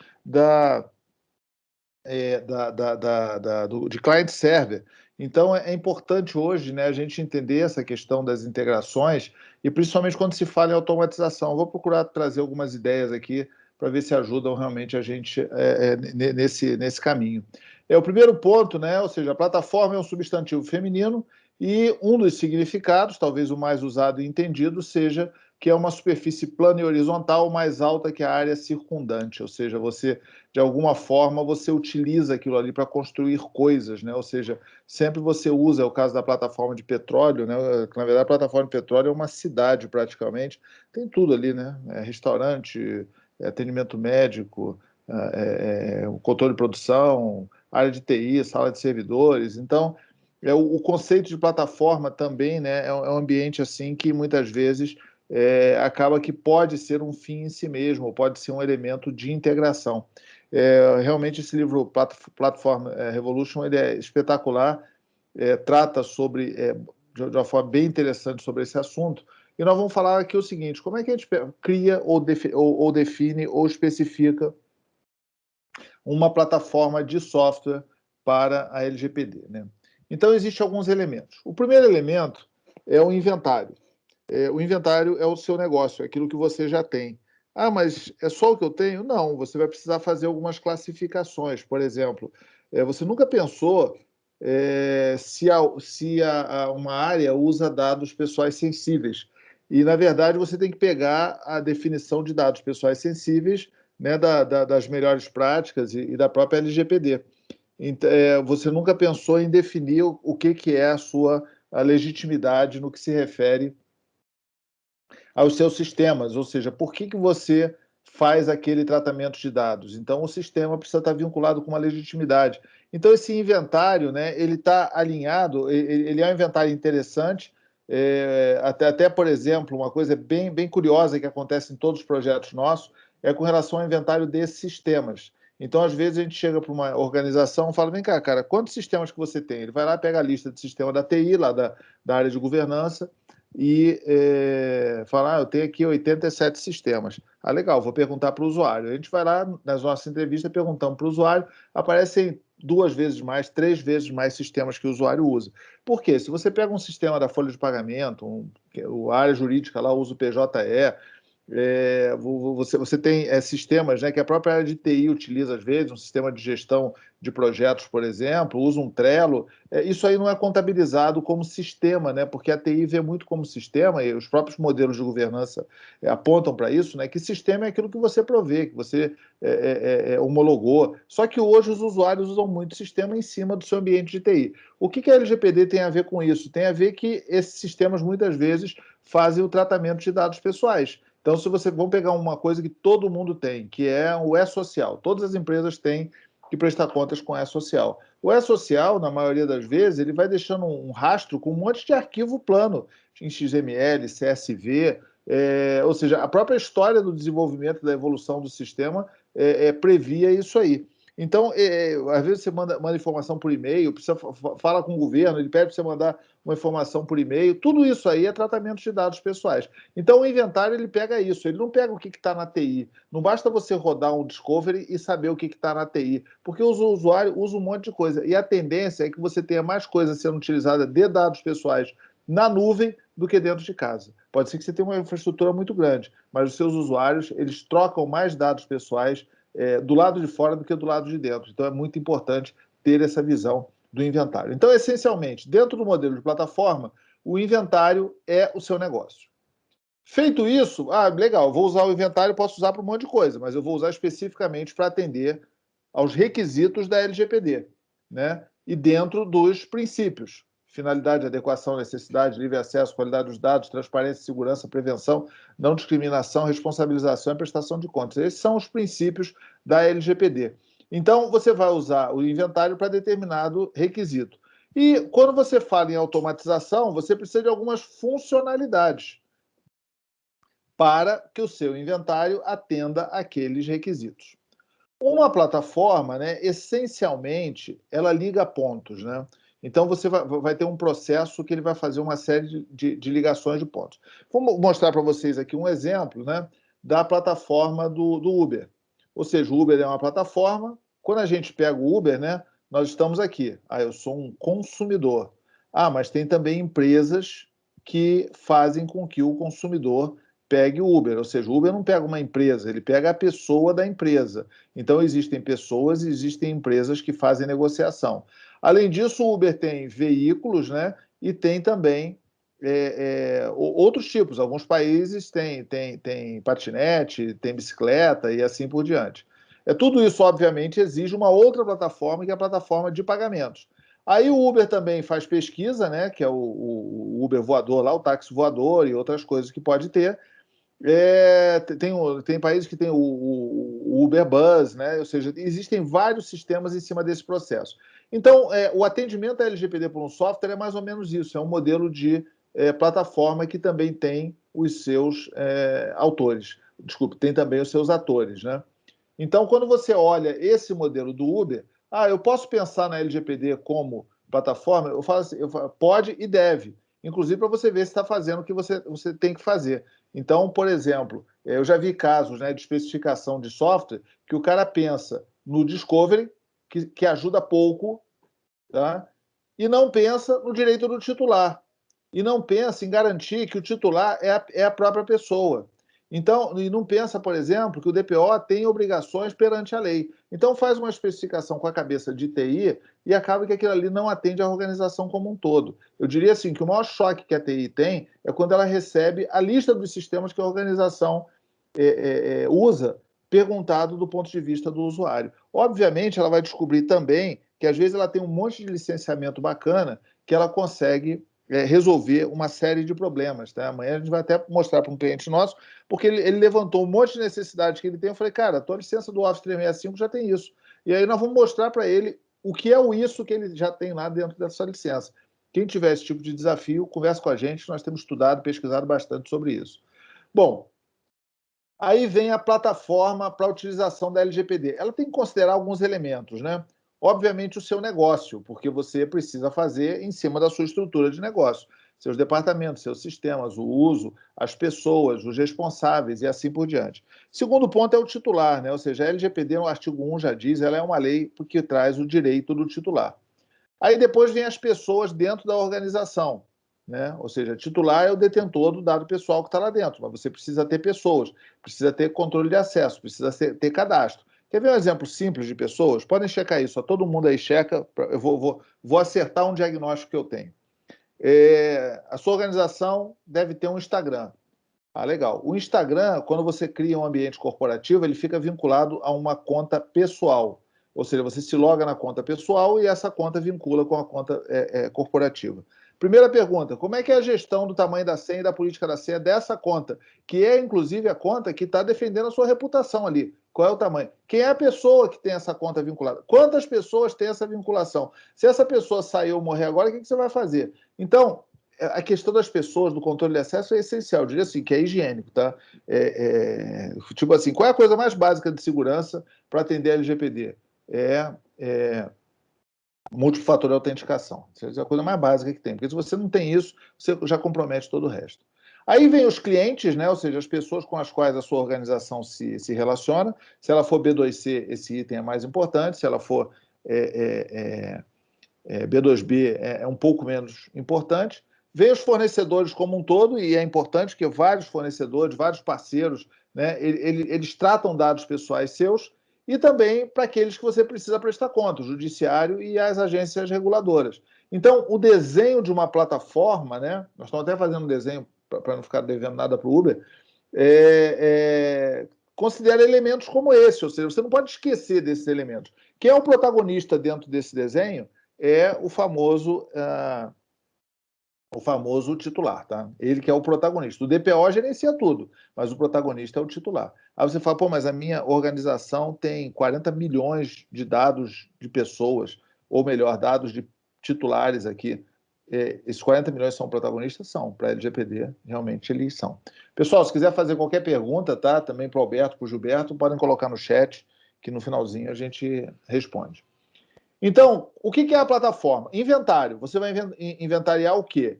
C: de client-server. Então, é importante hoje, né, a gente entender essa questão das integrações e, principalmente, quando se fala em automatização. Vou procurar trazer algumas ideias aqui para ver se ajudam realmente a gente nesse caminho. O primeiro ponto, né, ou seja, a plataforma é um substantivo feminino e um dos significados, talvez o mais usado e entendido, seja que é uma superfície plana e horizontal mais alta que a área circundante, ou seja, você, de alguma forma, você utiliza aquilo ali para construir coisas, né? Ou seja, sempre você usa, é o caso da plataforma de petróleo, né? Na verdade, a plataforma de petróleo é uma cidade praticamente, tem tudo ali, né? Restaurante, atendimento médico, o controle de produção, área de TI, sala de servidores. Então, o conceito de plataforma também, né, é um ambiente assim que muitas vezes acaba que pode ser um fim em si mesmo, ou pode ser um elemento de integração. Realmente esse livro Platform Revolution ele é espetacular, trata sobre de uma forma bem interessante sobre esse assunto. E nós vamos falar aqui o seguinte: como é que a gente cria ou define ou especifica uma plataforma de software para a LGPD, né? Então, existem alguns elementos. O primeiro elemento é o inventário. O inventário é o seu negócio, é aquilo que você já tem. Ah, mas é só o que eu tenho? Não, você vai precisar fazer algumas classificações. Por exemplo, você nunca pensou se uma área usa dados pessoais sensíveis. E, na verdade, você tem que pegar a definição de dados pessoais sensíveis, né, das melhores práticas e da própria LGPD. Então, você nunca pensou em definir o que é a legitimidade no que se refere aos seus sistemas, ou seja, por que você faz aquele tratamento de dados. Então, o sistema precisa estar vinculado com uma legitimidade. Então, esse inventário, né, ele está alinhado, ele é um inventário interessante, até, por exemplo, uma coisa bem curiosa que acontece em todos os projetos nossos é com relação ao inventário desses sistemas. Então, às vezes, a gente chega para uma organização e fala, vem cá, cara, quantos sistemas que você tem? Ele vai lá, pega a lista de sistema da TI, lá da área de governança, e falar, eu tenho aqui 87 sistemas. Ah, legal, vou perguntar para o usuário. A gente vai lá, nas nossas entrevistas, perguntamos para o usuário, aparecem 2 vezes mais, 3 vezes mais sistemas que o usuário usa. Por quê? Se você pega um sistema da folha de pagamento, a área jurídica lá usa o PJE, você tem sistemas, né, que a própria área de TI utiliza às vezes, um sistema de gestão de projetos, por exemplo, usa um Trello. Isso aí não é contabilizado como sistema, né, porque a TI vê muito como sistema, e os próprios modelos de governança apontam para isso, né, que sistema é aquilo que você provê, que você homologou. Só que hoje os usuários usam muito sistema em cima do seu ambiente de TI. O que a LGPD tem a ver com isso? Tem a ver que esses sistemas muitas vezes fazem o tratamento de dados pessoais. Então, vamos pegar uma coisa que todo mundo tem, que é o E-Social. Todas as empresas têm que prestar contas com o E-Social. O E-Social, na maioria das vezes, ele vai deixando um rastro com um monte de arquivo plano, em XML, CSV, ou seja, a própria história do desenvolvimento, da evolução do sistema previa isso aí. Então, às vezes você manda informação por e-mail, fala com o governo, ele pede para você mandar uma informação por e-mail, tudo isso aí é tratamento de dados pessoais. Então, o inventário, ele pega isso, ele não pega o que está na TI. Não basta você rodar um discovery e saber o que está na TI, porque o usuário usa um monte de coisa. E a tendência é que você tenha mais coisas sendo utilizadas de dados pessoais na nuvem do que dentro de casa. Pode ser que você tenha uma infraestrutura muito grande, mas os seus usuários, eles trocam mais dados pessoais do lado de fora do que do lado de dentro. Então, é muito importante ter essa visão do inventário. Então, essencialmente, dentro do modelo de plataforma, o inventário é o seu negócio. Feito isso, legal, vou usar o inventário, posso usar para um monte de coisa, mas eu vou usar especificamente para atender aos requisitos da LGPD, né? E dentro dos princípios: finalidade, adequação, necessidade, livre acesso, qualidade dos dados, transparência, segurança, prevenção, não discriminação, responsabilização e prestação de contas. Esses são os princípios da LGPD. Então, você vai usar o inventário para determinado requisito. E quando você fala em automatização, você precisa de algumas funcionalidades para que o seu inventário atenda aqueles requisitos. Uma plataforma, né, essencialmente, ela liga pontos, né? Então, você vai ter um processo que ele vai fazer uma série de ligações de pontos. Vou mostrar para vocês aqui um exemplo, né, da plataforma do Uber. Ou seja, o Uber é uma plataforma. Quando a gente pega o Uber, né, nós estamos aqui. Eu sou um consumidor. Mas tem também empresas que fazem com que o consumidor pegue o Uber. Ou seja, o Uber não pega uma empresa, ele pega a pessoa da empresa. Então, existem pessoas e existem empresas que fazem negociação. Além disso, o Uber tem veículos, né? E tem também outros tipos. Alguns países têm patinete, tem bicicleta e assim por diante. Tudo isso, obviamente, exige uma outra plataforma, que é a plataforma de pagamentos. Aí o Uber também faz pesquisa, né? Que é o Uber voador lá, o táxi voador e outras coisas que pode ter. Tem países que tem o Uber Bus, né? Ou seja, existem vários sistemas em cima desse processo. Então, o atendimento à LGPD por um software é mais ou menos isso, é um modelo de plataforma que também tem os seus autores, tem também os seus atores, né? Então, quando você olha esse modelo do Uber, eu posso pensar na LGPD como plataforma? Eu falo assim, pode e deve, inclusive para você ver se está fazendo o que você tem que fazer. Então, por exemplo, eu já vi casos, né, de especificação de software que o cara pensa no discovery, que ajuda pouco, tá? e não pensa no direito do titular, e não pensa em garantir que o titular é a própria pessoa. Então, e não pensa, por exemplo, que o DPO tem obrigações perante a lei. Então, faz uma especificação com a cabeça de TI e acaba que aquilo ali não atende à organização como um todo. Eu diria assim, que o maior choque que a TI tem é quando ela recebe a lista dos sistemas que a organização usa, perguntado do ponto de vista do usuário. Obviamente, ela vai descobrir também que, às vezes, ela tem um monte de licenciamento bacana que ela consegue resolver uma série de problemas. Tá? Amanhã a gente vai até mostrar para um cliente nosso, porque ele levantou um monte de necessidades que ele tem. Eu falei, cara, a tua licença do Office 365 já tem isso. E aí nós vamos mostrar para ele o que é o isso que ele já tem lá dentro dessa licença. Quem tiver esse tipo de desafio, conversa com a gente, nós temos estudado, pesquisado bastante sobre isso. Bom, aí vem a plataforma para a utilização da LGPD. Ela tem que considerar alguns elementos, né? Obviamente, o seu negócio, porque você precisa fazer em cima da sua estrutura de negócio. Seus departamentos, seus sistemas, o uso, as pessoas, os responsáveis e assim por diante. Segundo ponto é o titular, né? Ou seja, a LGPD, no artigo 1 já diz, ela é uma lei que traz o direito do titular. Aí depois vem as pessoas dentro da organização, né? Ou seja, titular é o detentor do dado pessoal que está lá dentro, mas você precisa ter pessoas, precisa ter controle de acesso, precisa ter cadastro. Quer ver um exemplo simples de pessoas? Podem checar isso, todo mundo aí checa, eu vou acertar um diagnóstico que eu tenho. A sua organização deve ter um Instagram. Ah, legal. O Instagram, quando você cria um ambiente corporativo, ele fica vinculado a uma conta pessoal. Ou seja, você se loga na conta pessoal e essa conta vincula com a conta corporativa. Primeira pergunta, como é que é a gestão do tamanho da senha e da política da senha dessa conta, que é, inclusive, a conta que está defendendo a sua reputação ali? Qual é o tamanho? Quem é a pessoa que tem essa conta vinculada? Quantas pessoas têm essa vinculação? Se essa pessoa sair ou morrer agora, o que você vai fazer? Então, a questão das pessoas, do controle de acesso é essencial. Eu diria assim, que é higiênico, tá? Tipo assim, qual é a coisa mais básica de segurança para atender a LGPD? Multifator de autenticação. Essa é a coisa mais básica que tem. Porque se você não tem isso, você já compromete todo o resto. Aí vem os clientes, né? Ou seja, as pessoas com as quais a sua organização se relaciona. Se ela for B2C, esse item é mais importante. Se ela for B2B, é um pouco menos importante. Vem os fornecedores como um todo, e é importante que vários fornecedores, vários parceiros, né, eles tratam dados pessoais seus, e também para aqueles que você precisa prestar conta, o judiciário e as agências reguladoras. Então, o desenho de uma plataforma, né, nós estamos até fazendo um desenho para não ficar devendo nada para o Uber, considera elementos como esse, ou seja, você não pode esquecer desses elementos. Quem é o protagonista dentro desse desenho é o famoso titular, tá? Ele que é o protagonista. O DPO gerencia tudo, mas o protagonista é o titular. Aí você fala, pô, mas a minha organização tem 40 milhões de dados de pessoas, ou melhor, dados de titulares aqui. Esses 40 milhões são protagonistas? São. Para a LGPD, realmente eles são. Pessoal, se quiser fazer qualquer pergunta, tá? Também para o Alberto, para o Gilberto, podem colocar no chat, que no finalzinho a gente responde. Então, o que é a plataforma? Inventário. Você vai inventariar o quê?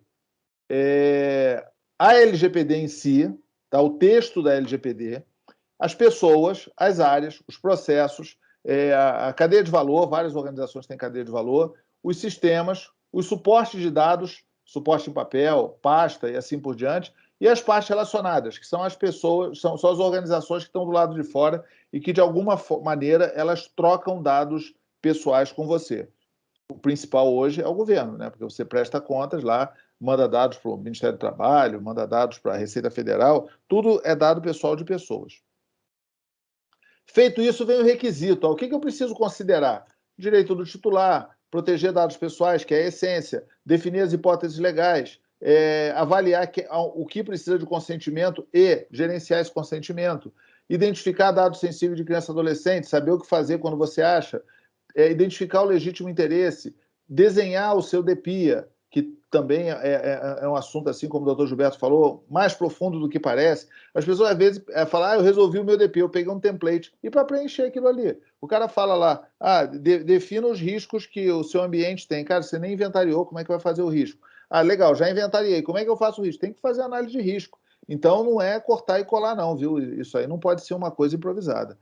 C: A LGPD em si, tá? O texto da LGPD, as pessoas, as áreas, os processos, a cadeia de valor, várias organizações têm cadeia de valor, os sistemas, os suportes de dados, suporte em papel, pasta e assim por diante, e as partes relacionadas, que são as pessoas, são as organizações que estão do lado de fora e que, de alguma maneira, elas trocam dados pessoais com você. O principal hoje é o governo, né? Porque você presta contas lá, manda dados para o Ministério do Trabalho, manda dados para a Receita Federal, tudo é dado pessoal de pessoas. Feito isso, vem o requisito. O que eu preciso considerar? Direito do titular, proteger dados pessoais, que é a essência, definir as hipóteses legais, avaliar o que precisa de consentimento e gerenciar esse consentimento, identificar dados sensíveis de criança e adolescente, saber o que fazer quando você acha, identificar o legítimo interesse, desenhar o seu DPIA, que também é um assunto, assim como o doutor Gilberto falou, mais profundo do que parece. As pessoas, às vezes, falam, eu resolvi o meu DPIA, eu peguei um template, e para preencher aquilo ali. O cara fala lá, defina os riscos que o seu ambiente tem. Cara, você nem inventariou, como é que vai fazer o risco? Legal, já inventariei, como é que eu faço o risco? Tem que fazer análise de risco. Então, não é cortar e colar não, viu? Isso aí não pode ser uma coisa improvisada.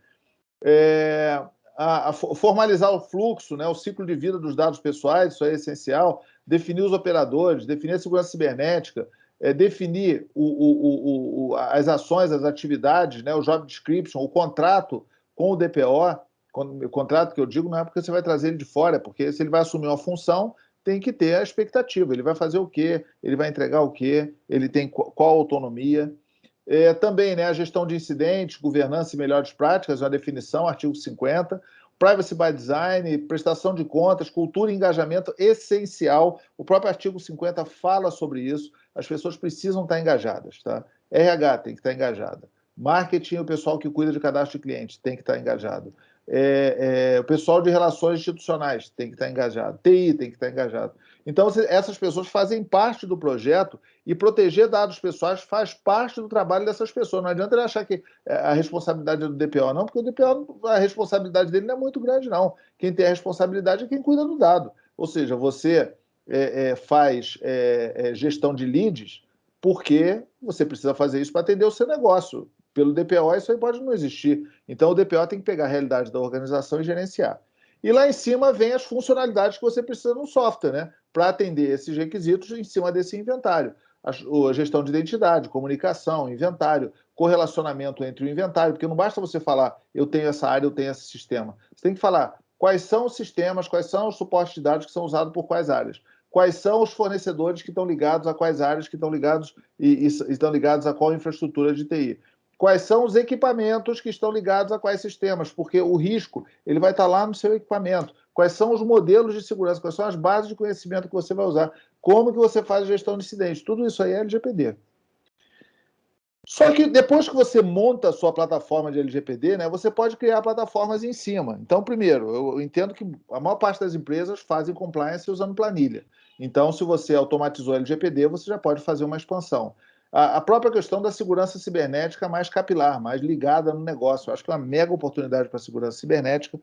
C: formalizar o fluxo, né, o ciclo de vida dos dados pessoais, isso é essencial, definir os operadores, definir a segurança cibernética, definir as ações, as atividades, né, o job description, o contrato com o DPO. O contrato que eu digo não é porque você vai trazer ele de fora, é porque se ele vai assumir uma função, tem que ter a expectativa. Ele vai fazer o quê? Ele vai entregar o quê? Ele tem qual autonomia? Também, né, a gestão de incidentes, governança e melhores práticas, uma definição, artigo 50. Privacy by design, prestação de contas, cultura e engajamento essencial. O próprio artigo 50 fala sobre isso. As pessoas precisam estar engajadas, tá? RH tem que estar engajada. Marketing, o pessoal que cuida de cadastro de clientes tem que estar engajado. O pessoal de relações institucionais tem que estar engajado. TI tem que estar engajado. Então, essas pessoas fazem parte do projeto e proteger dados pessoais faz parte do trabalho dessas pessoas. Não adianta ele achar que a responsabilidade é do DPO, não, porque o DPO, a responsabilidade dele não é muito grande, não. Quem tem a responsabilidade é quem cuida do dado. Ou seja, você faz gestão de leads porque você precisa fazer isso para atender o seu negócio. Pelo DPO, isso aí pode não existir. Então, o DPO tem que pegar a realidade da organização e gerenciar. E lá em cima vem as funcionalidades que você precisa no software, né? Para atender esses requisitos em cima desse inventário. A gestão de identidade, comunicação, inventário, correlacionamento entre o inventário, porque não basta você falar, eu tenho essa área, eu tenho esse sistema. Você tem que falar quais são os sistemas, quais são os suportes de dados que são usados por quais áreas. Quais são os fornecedores que estão ligados a quais áreas que estão ligados e estão ligados a qual infraestrutura de TI. Quais são os equipamentos que estão ligados a quais sistemas, porque o risco ele vai estar lá no seu equipamento. Quais são os modelos de segurança, quais são as bases de conhecimento que você vai usar, como que você faz a gestão de incidentes. Tudo isso aí é LGPD. Só que depois que você monta a sua plataforma de LGPD, né, você pode criar plataformas em cima. Então, primeiro, eu entendo que a maior parte das empresas fazem compliance usando planilha. Então, se você automatizou LGPD, você já pode fazer uma expansão. A própria questão da segurança cibernética mais capilar, mais ligada no negócio. Eu acho que é uma mega oportunidade para a segurança cibernética,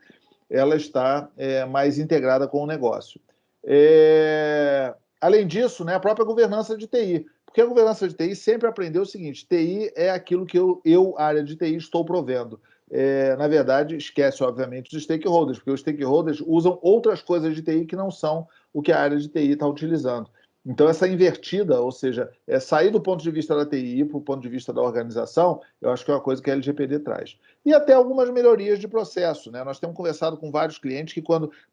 C: ela está mais integrada com o negócio. Além disso, né, a própria governança de TI. Porque a governança de TI sempre aprendeu o seguinte, TI é aquilo que eu área de TI, estou provendo. Na verdade, esquece, obviamente, os stakeholders, porque os stakeholders usam outras coisas de TI que não são o que a área de TI está utilizando. Então, essa invertida, ou seja, sair do ponto de vista da TI e ir para o ponto de vista da organização, eu acho que é uma coisa que a LGPD traz. E até algumas melhorias de processo, né? Nós temos conversado com vários clientes que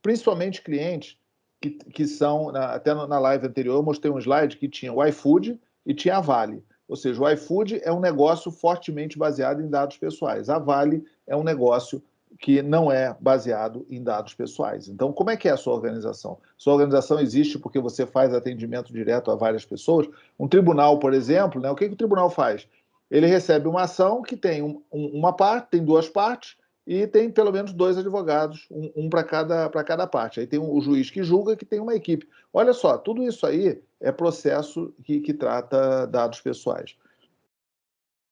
C: principalmente clientes que são, até na live anterior, eu mostrei um slide que tinha o iFood e tinha a Vale. Ou seja, o iFood é um negócio fortemente baseado em dados pessoais. A Vale é um negócio que não é baseado em dados pessoais. Então, como é que é a sua organização? Sua organização existe porque você faz atendimento direto a várias pessoas? Um tribunal, por exemplo, né, o que o tribunal faz? Ele recebe uma ação que tem uma parte, tem duas partes, e tem pelo menos 2 advogados, um para cada parte. Aí tem o juiz que julga, que tem uma equipe. Olha só, tudo isso aí é processo que trata dados pessoais.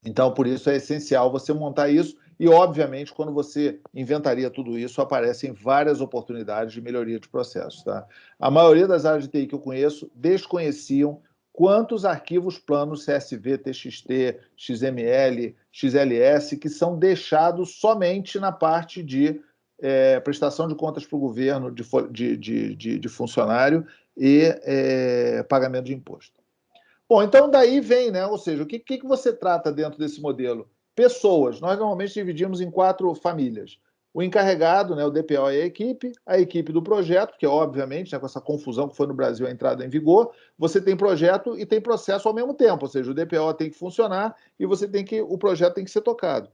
C: Então, por isso é essencial você montar isso e, obviamente, quando você inventaria tudo isso, aparecem várias oportunidades de melhoria de processos. Tá? A maioria das áreas de TI que eu conheço desconheciam quantos arquivos planos CSV, TXT, XML, XLS que são deixados somente na parte de prestação de contas para o governo, de funcionário e pagamento de imposto. Bom, então daí vem, né? Ou seja, o que você trata dentro desse modelo? Pessoas. Nós normalmente dividimos em 4 famílias. O encarregado, né, o DPO é a equipe do projeto, que obviamente, né, com essa confusão que foi no Brasil a entrada em vigor, você tem projeto e tem processo ao mesmo tempo, ou seja, o DPO tem que funcionar e o projeto tem que ser tocado.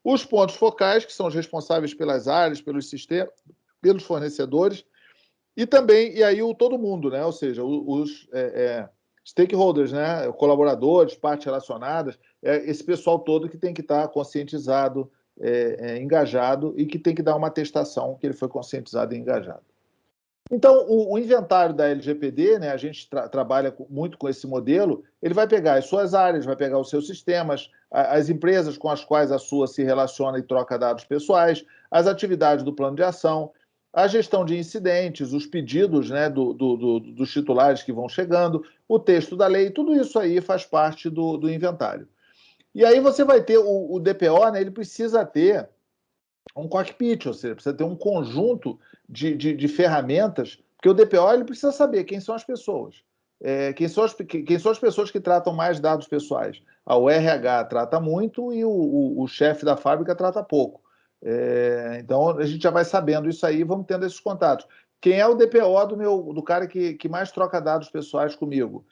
C: Os pontos focais, que são os responsáveis pelas áreas, pelos sistemas, pelos fornecedores, e também, e aí todo mundo, né, ou seja, os stakeholders, né, colaboradores, partes relacionadas, esse pessoal todo que tem que estar conscientizado, engajado e que tem que dar uma atestação que ele foi conscientizado e engajado. Então, o inventário da LGPD, né, a gente trabalha muito com esse modelo, ele vai pegar as suas áreas, vai pegar os seus sistemas, as empresas com as quais a sua se relaciona e troca dados pessoais, as atividades do plano de ação, a gestão de incidentes, os pedidos, né, dos titulares que vão chegando, o texto da lei, tudo isso aí faz parte do inventário. E aí você vai ter o DPO, né, ele precisa ter um cockpit, ou seja, precisa ter um conjunto de ferramentas, porque o DPO ele precisa saber quem são as pessoas. Quem são as pessoas que tratam mais dados pessoais? O RH trata muito e o chefe da fábrica trata pouco. Então, a gente já vai sabendo isso aí, vamos tendo esses contatos. Quem é o DPO do cara que mais troca dados pessoais comigo?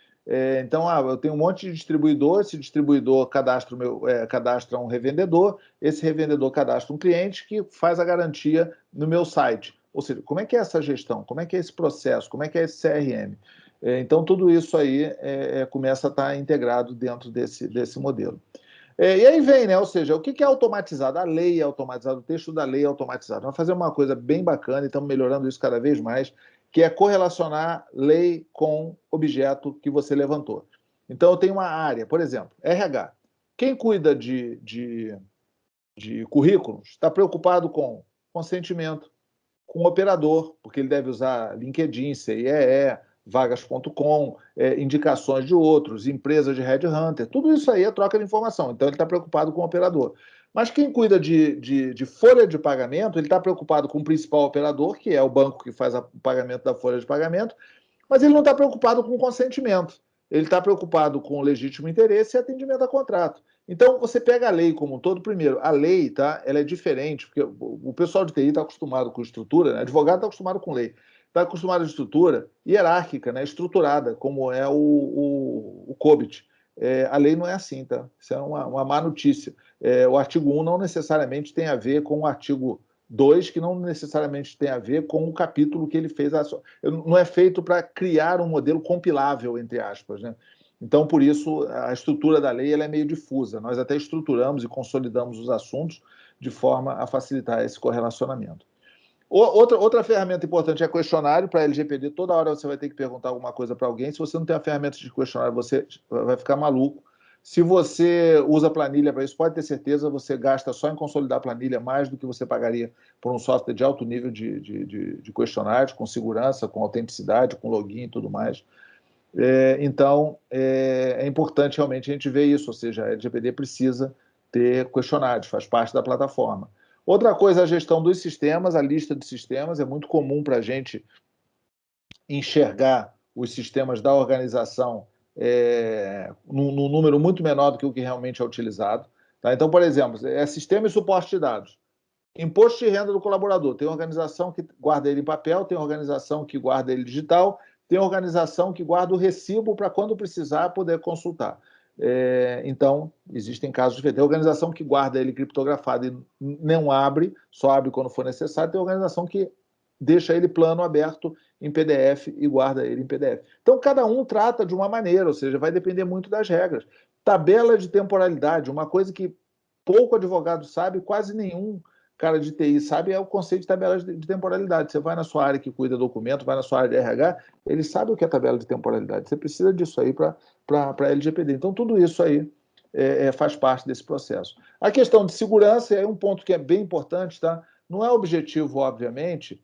C: Então, eu tenho um monte de distribuidor, esse distribuidor cadastra um revendedor, esse revendedor cadastra um cliente que faz a garantia no meu site. Ou seja, como é que é essa gestão? Como é que é esse processo? Como é que é esse CRM? Então, tudo isso aí começa a estar integrado dentro desse modelo. E aí vem, né? Ou seja, o que é automatizado? A lei é automatizada, o texto da lei é automatizado. Vamos fazer uma coisa bem bacana e estamos melhorando isso cada vez mais, que é correlacionar lei com objeto que você levantou. Então, eu tenho uma área, por exemplo, RH. Quem cuida de currículos está preocupado com consentimento, com operador, porque ele deve usar LinkedIn, CIEE, vagas.com, indicações de outros, empresas de headhunter, tudo isso aí é troca de informação. Então, ele está preocupado com o operador. Mas quem cuida de folha de pagamento, ele está preocupado com o principal operador, que é o banco que faz o pagamento da folha de pagamento, mas ele não está preocupado com o consentimento. Ele está preocupado com o legítimo interesse e atendimento a contrato. Então, você pega a lei como um todo. Primeiro, a lei, tá, ela é diferente, porque o pessoal de TI está acostumado com estrutura, né? Advogado está acostumado com lei. Está acostumado a estrutura hierárquica, né? Estruturada, como é o COBIT. A lei não é assim, tá? Isso é uma má notícia. O artigo 1 não necessariamente tem a ver com o artigo 2, que não necessariamente tem a ver com o capítulo que ele fez. Não é feito para criar um modelo compilável, entre aspas, né? Então, por isso, a estrutura da lei ela é meio difusa. Nós até estruturamos e consolidamos os assuntos de forma a facilitar esse correlacionamento. Outra ferramenta importante é questionário para LGPD. Toda hora você vai ter que perguntar alguma coisa para alguém. Se você não tem a ferramenta de questionário, você vai ficar maluco. Se você usa planilha para isso, pode ter certeza, você gasta só em consolidar a planilha mais do que você pagaria por um software de alto nível de questionários, com segurança, com autenticidade, com login e tudo mais. Então, é importante realmente a gente ver isso, ou seja, a LGPD precisa ter questionários, faz parte da plataforma. Outra coisa, a gestão dos sistemas, a lista de sistemas. É muito comum para a gente enxergar os sistemas da organização num número muito menor do que o que realmente é utilizado. Tá? Então, por exemplo, sistema e suporte de dados. Imposto de renda do colaborador. Tem organização que guarda ele em papel, tem organização que guarda ele digital, tem organização que guarda o recibo para, quando precisar, poder consultar. Então, existem casos diferentes. Tem organização que guarda ele criptografado e não abre, só abre quando for necessário. Tem organização que deixa ele plano, aberto em PDF e guarda ele em PDF. Então, cada um trata de uma maneira, ou seja, vai depender muito das regras. Tabela de temporalidade, uma coisa que pouco advogado sabe, quase nenhum cara de TI sabe, é o conceito de tabela de temporalidade. Você vai na sua área que cuida do documento, vai na sua área de RH, ele sabe o que é tabela de temporalidade. Você precisa disso aí para a LGPD. Então, tudo isso aí faz parte desse processo. A questão de segurança é um ponto que é bem importante, tá? Não é objetivo, obviamente,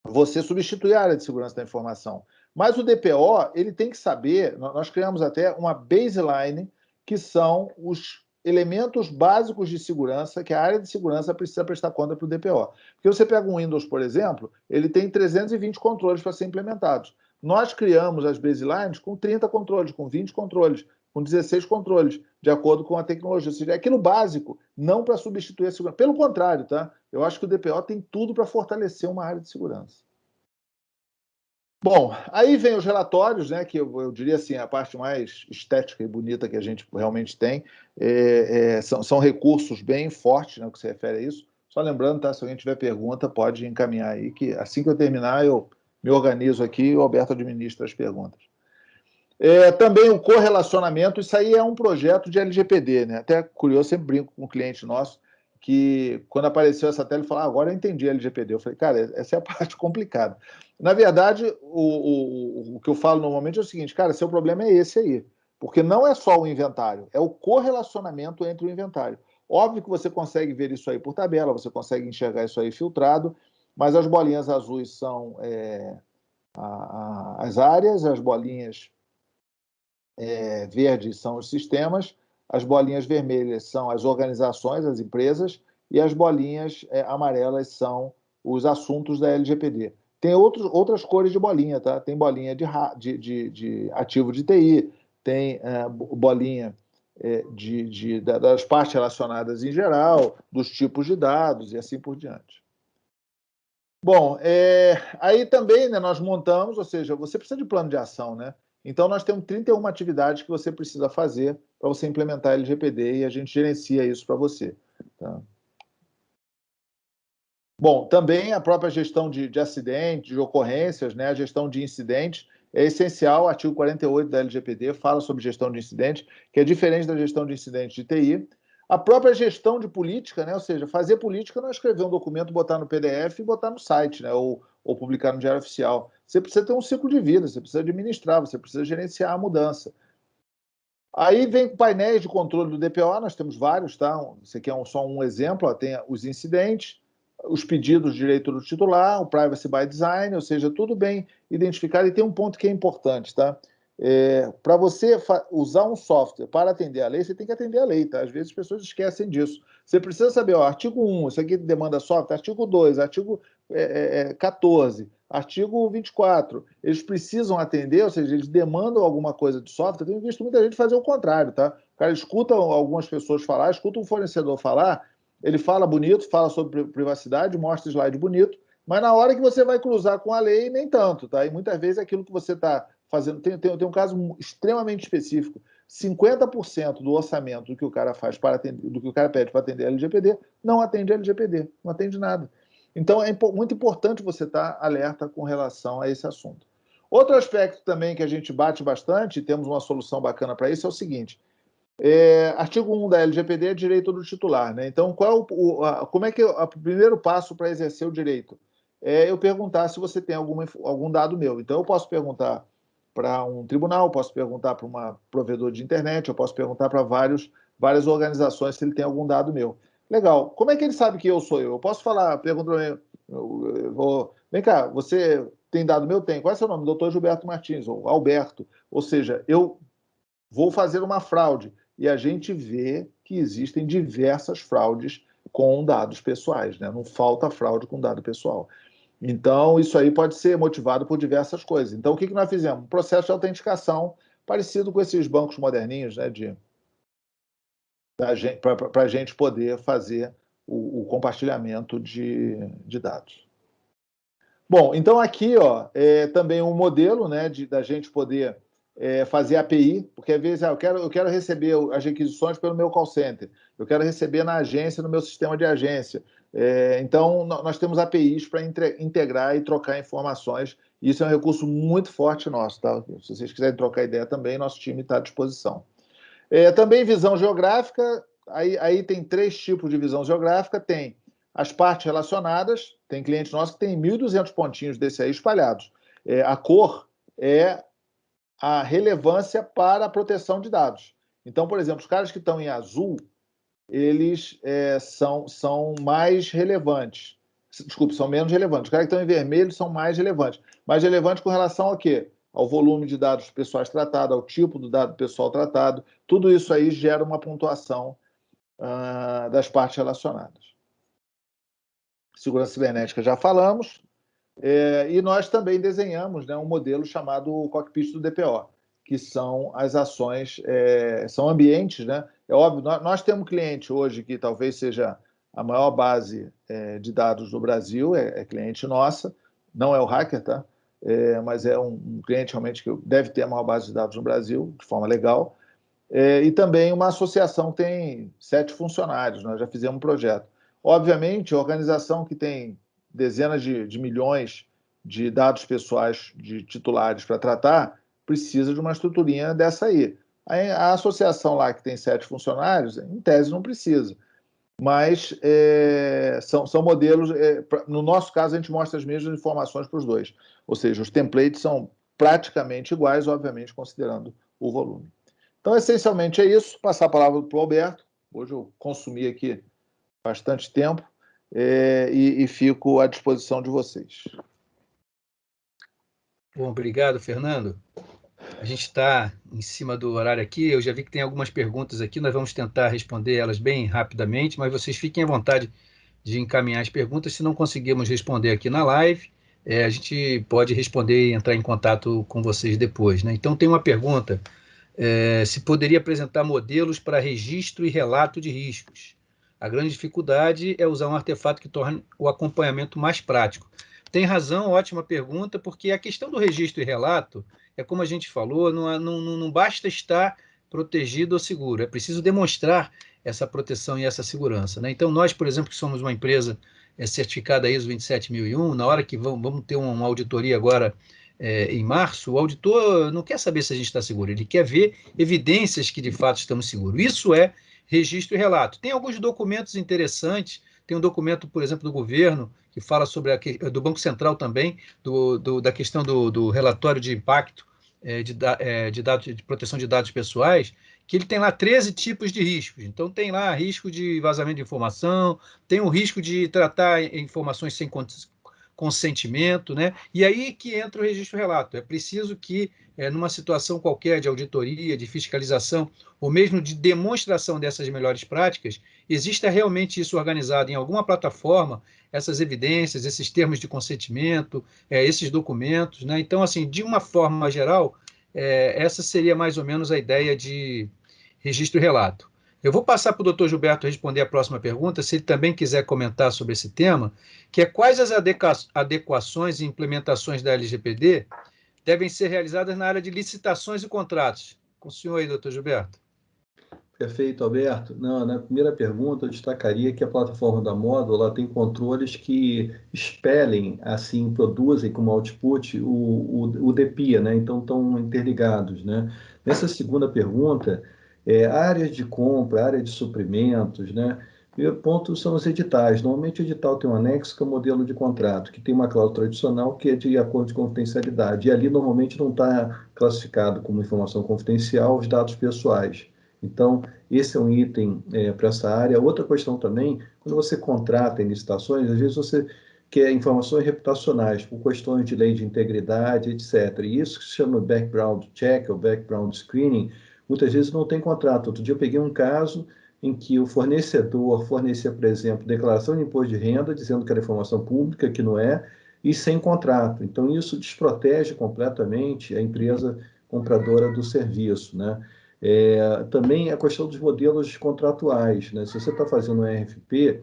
C: você substituir a área de segurança da informação. Mas o DPO, ele tem que saber, nós criamos até uma baseline, que são os elementos básicos de segurança que a área de segurança precisa prestar conta para o DPO. Porque você pega um Windows, por exemplo, ele tem 320 controles para ser implementados. Nós criamos as baselines com 30 controles, com 20 controles, com 16 controles, de acordo com a tecnologia. Ou seja, é aquilo básico, não para substituir a segurança. Pelo contrário, tá? Eu acho que o DPO tem tudo para fortalecer uma área de segurança. Bom, aí vem os relatórios, né, que eu diria assim, a parte mais estética e bonita que a gente realmente tem. São recursos bem fortes, né, que se refere a isso. Só lembrando, tá, se alguém tiver pergunta, pode encaminhar aí, que assim que eu terminar, eu me organizo aqui e o Alberto administra as perguntas. Também o correlacionamento, isso aí é um projeto de LGPD, né? Até curioso, sempre brinco com um cliente nosso, que quando apareceu essa tela, ele falou, agora eu entendi a LGPD. Eu falei, cara, essa é a parte complicada. Na verdade, o que eu falo normalmente é o seguinte, cara, seu problema é esse aí, porque não é só o inventário, é o correlacionamento entre o inventário. Óbvio que você consegue ver isso aí por tabela, você consegue enxergar isso aí filtrado, mas as bolinhas azuis são as áreas, as bolinhas verdes são os sistemas, as bolinhas vermelhas são as organizações, as empresas, e as bolinhas amarelas são os assuntos da LGPD. Tem outras cores de bolinha, tá? Tem bolinha de ativo de TI, tem bolinha das partes relacionadas em geral, dos tipos de dados e assim por diante. Bom, aí também, né, nós montamos, ou seja, você precisa de plano de ação, né? Então, nós temos 31 atividades que você precisa fazer para você implementar a LGPD e a gente gerencia isso para você. Tá? Bom, também a própria gestão de acidentes, de ocorrências, né, a gestão de incidentes é essencial. O artigo 48 da LGPD fala sobre gestão de incidentes, que é diferente da gestão de incidentes de TI. A própria gestão de política, né, ou seja, fazer política não é escrever um documento, botar no PDF e botar no site, né, ou publicar no Diário Oficial. Você precisa ter um ciclo de vida, você precisa administrar, você precisa gerenciar a mudança. Aí vem painéis de controle do DPO, nós temos vários, tá? Esse aqui é só um exemplo, ó, tem os incidentes, os pedidos de direito do titular, o privacy by design, ou seja, tudo bem identificado. E tem um ponto que é importante, tá? Para você usar um software para atender a lei, você tem que atender a lei, tá? Às vezes as pessoas esquecem disso. Você precisa saber, ó, artigo 1, isso aqui demanda software, artigo 2, artigo 14, artigo 24. Eles precisam atender, ou seja, eles demandam alguma coisa de software. Eu tenho visto muita gente fazer o contrário, tá? O cara escuta algumas pessoas falar, escuta um fornecedor falar, ele fala bonito, fala sobre privacidade, mostra slide bonito, mas na hora que você vai cruzar com a lei, nem tanto, tá? E muitas vezes aquilo que você está fazendo... Tem um caso extremamente específico. 50% do orçamento do que o cara faz para atender, do que o cara pede para atender a LGPD, não atende a LGPD, não atende nada. Então, é muito importante você estar alerta com relação a esse assunto. Outro aspecto também que a gente bate bastante, e temos uma solução bacana para isso, é o seguinte: artigo 1 da LGPD é direito do titular, né? Então, como é que o primeiro passo para exercer o direito? Eu perguntar se você tem algum dado meu. Então, eu posso perguntar para um tribunal, eu posso perguntar para um provedor de internet, eu posso perguntar para várias organizações se ele tem algum dado meu. Legal. Como é que ele sabe que eu sou eu? Eu posso falar, pergunto para ele, vem cá, você tem dado meu? Tem. Qual é o seu nome? Doutor Gilberto Martins, ou Alberto. Ou seja, eu vou fazer uma fraude. E a gente vê que existem diversas fraudes com dados pessoais, né? Não falta fraude com dado pessoal. Então, isso aí pode ser motivado por diversas coisas. Então, o que nós fizemos? Um processo de autenticação parecido com esses bancos moderninhos, né? Para a gente poder fazer o compartilhamento de dados. Bom, então aqui também um modelo, né, da gente poder fazer API, porque às vezes eu quero receber as requisições pelo meu call center, eu quero receber na agência, no meu sistema de agência. Então, nós temos APIs para integrar e trocar informações, e isso é um recurso muito forte nosso, tá? Se vocês quiserem trocar ideia também, nosso time está à disposição. Também visão geográfica, aí tem 3 tipos de visão geográfica, tem as partes relacionadas, tem clientes nossos que tem 1.200 pontinhos desse aí espalhados. A cor é a relevância para a proteção de dados. Então, por exemplo, os caras que estão em azul, eles são mais relevantes. Desculpe, são menos relevantes. Os caras que estão em vermelho são mais relevantes. Mais relevantes com relação ao quê? Ao volume de dados pessoais tratados, ao tipo do dado pessoal tratado. Tudo isso aí gera uma pontuação das partes relacionadas. Segurança cibernética já falamos. E nós também desenhamos, né, um modelo chamado cockpit do DPO, que são as ações, são ambientes, né? É óbvio, nós temos cliente hoje que talvez seja a maior base de dados do Brasil, é cliente nossa, não é o hacker, tá? Mas é um cliente realmente que deve ter a maior base de dados no Brasil, de forma legal, e também uma associação que tem 7 funcionários, nós já fizemos um projeto. Obviamente, a organização que tem dezenas de milhões de dados pessoais de titulares para tratar, precisa de uma estruturinha dessa aí. A associação lá que tem 7 funcionários, em tese não precisa, mas são modelos, no nosso caso a gente mostra as mesmas informações para os dois, ou seja, os templates são praticamente iguais, obviamente considerando o volume. Então, essencialmente é isso, passar a palavra para o Alberto, hoje eu consumi aqui bastante tempo, e fico à disposição de vocês.
A: Bom, obrigado, Fernando. A gente está em cima do horário aqui, eu já vi que tem algumas perguntas aqui, nós vamos tentar responder elas bem rapidamente, mas vocês fiquem à vontade de encaminhar as perguntas. Se não conseguirmos responder aqui na live, a gente pode responder e entrar em contato com vocês depois, né? Então, tem uma pergunta, se poderia apresentar modelos para registro e relato de riscos. A grande dificuldade é usar um artefato que torne o acompanhamento mais prático. Tem razão, ótima pergunta, porque a questão do registro e relato é como a gente falou, não basta estar protegido ou seguro, é preciso demonstrar essa proteção e essa segurança, né? Então, nós, por exemplo, que somos uma empresa certificada ISO 27001, na hora que vamos ter uma auditoria agora em março, o auditor não quer saber se a gente está seguro, ele quer ver evidências que de fato estamos seguros. Isso é registro e relato. Tem alguns documentos interessantes, tem um documento, por exemplo, do governo, que fala sobre do Banco Central também, da questão do relatório de impacto de dados, de proteção de dados pessoais, que ele tem lá 13 tipos de riscos. Então, tem lá risco de vazamento de informação, tem o risco de tratar informações sem consentimento, né? E aí que entra o registro relato. É preciso que, numa situação qualquer de auditoria, de fiscalização, ou mesmo de demonstração dessas melhores práticas, exista realmente isso organizado em alguma plataforma, essas evidências, esses termos de consentimento, esses documentos, né? Então, assim, de uma forma geral, essa seria mais ou menos a ideia de registro e relato. Eu vou passar para o Dr. Gilberto responder a próxima pergunta, se ele também quiser comentar sobre esse tema, que é quais as adequações e implementações da LGPD devem ser realizadas na área de licitações e contratos. Com o senhor aí, doutor Gilberto.
B: Perfeito, Alberto. Não, na primeira pergunta, eu destacaria que a plataforma da Módulo ela tem controles que expelem, assim, produzem como output o DPIA, né? Então, estão interligados, né? Nessa segunda pergunta, áreas de compra, área de suprimentos, né? Primeiro ponto são os editais. Normalmente, o edital tem um anexo que é o modelo de contrato, que tem uma cláusula tradicional que é de acordo de confidencialidade. E ali, normalmente, não está classificado como informação confidencial os dados pessoais. Então, esse é um item para essa área. Outra questão também, quando você contrata em licitações, às vezes você quer informações reputacionais, por questões de lei de integridade, etc. E isso que se chama background check ou background screening, muitas vezes não tem contrato. Outro dia eu peguei um caso em que o fornecedor fornecia, por exemplo, declaração de imposto de renda, dizendo que era informação pública, que não é, e sem contrato. Então, isso desprotege completamente a empresa compradora do serviço, né? Também a questão dos modelos contratuais, né? Se você está fazendo um RFP,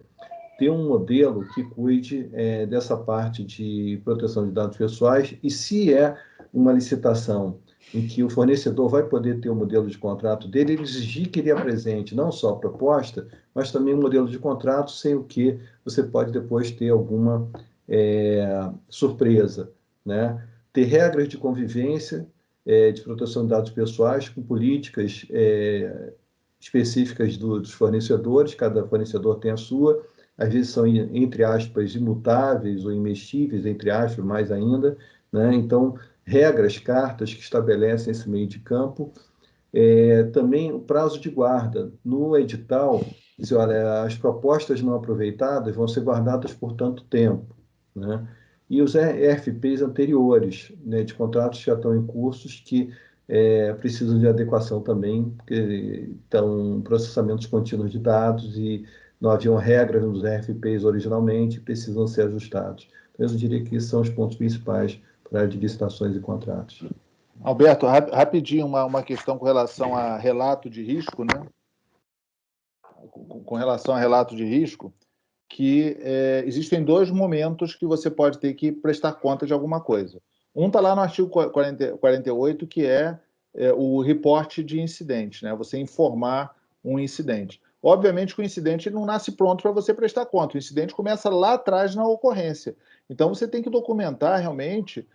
B: ter um modelo que cuide dessa parte de proteção de dados pessoais e se é uma licitação em que o fornecedor vai poder ter o modelo de contrato dele, ele exigir que ele apresente não só a proposta, mas também um modelo de contrato, sem o que você pode depois ter alguma surpresa, né? Ter regras de convivência, de proteção de dados pessoais, com políticas específicas dos fornecedores, cada fornecedor tem a sua, às vezes são, entre aspas, imutáveis ou imexíveis, entre aspas, mais ainda, né? Então, regras, cartas que estabelecem esse meio de campo. Também o prazo de guarda. No edital, diz, olha, as propostas não aproveitadas vão ser guardadas por tanto tempo, né? E os RFPs anteriores, né, de contratos que já estão em cursos, que precisam de adequação também, porque estão processamentos contínuos de dados e não haviam regras nos RFPs originalmente, precisam ser ajustados. Então, eu diria que esses são os pontos principais para a de licitações e contratos.
C: Alberto, rapidinho, uma questão com relação a relato de risco, né? Com relação a relato de risco, que existem dois momentos que você pode ter que prestar conta de alguma coisa. Um está lá no artigo 48, que é o reporte de incidente, né? Você informar um incidente. Obviamente que o incidente não nasce pronto para você prestar conta. O incidente começa lá atrás na ocorrência. Então, você tem que documentar realmente,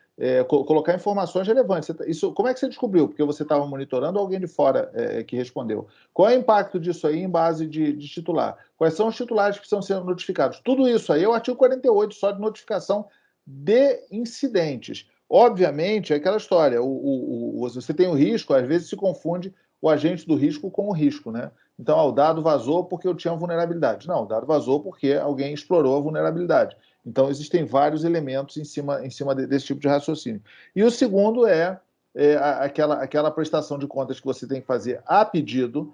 C: colocar informações relevantes. Isso, como é que você descobriu? Porque você estava monitorando ou alguém de fora que respondeu? Qual é o impacto disso aí em base de titular? Quais são os titulares que precisam ser notificados? Tudo isso aí é o artigo 48, só de notificação de incidentes. Obviamente, é aquela história, você tem o risco, às vezes se confunde o agente do risco com o risco, né? Então, o dado vazou porque eu tinha vulnerabilidade. Não, o dado vazou porque alguém explorou a vulnerabilidade. Então, existem vários elementos em cima desse tipo de raciocínio. E o segundo é aquela prestação de contas que você tem que fazer a pedido,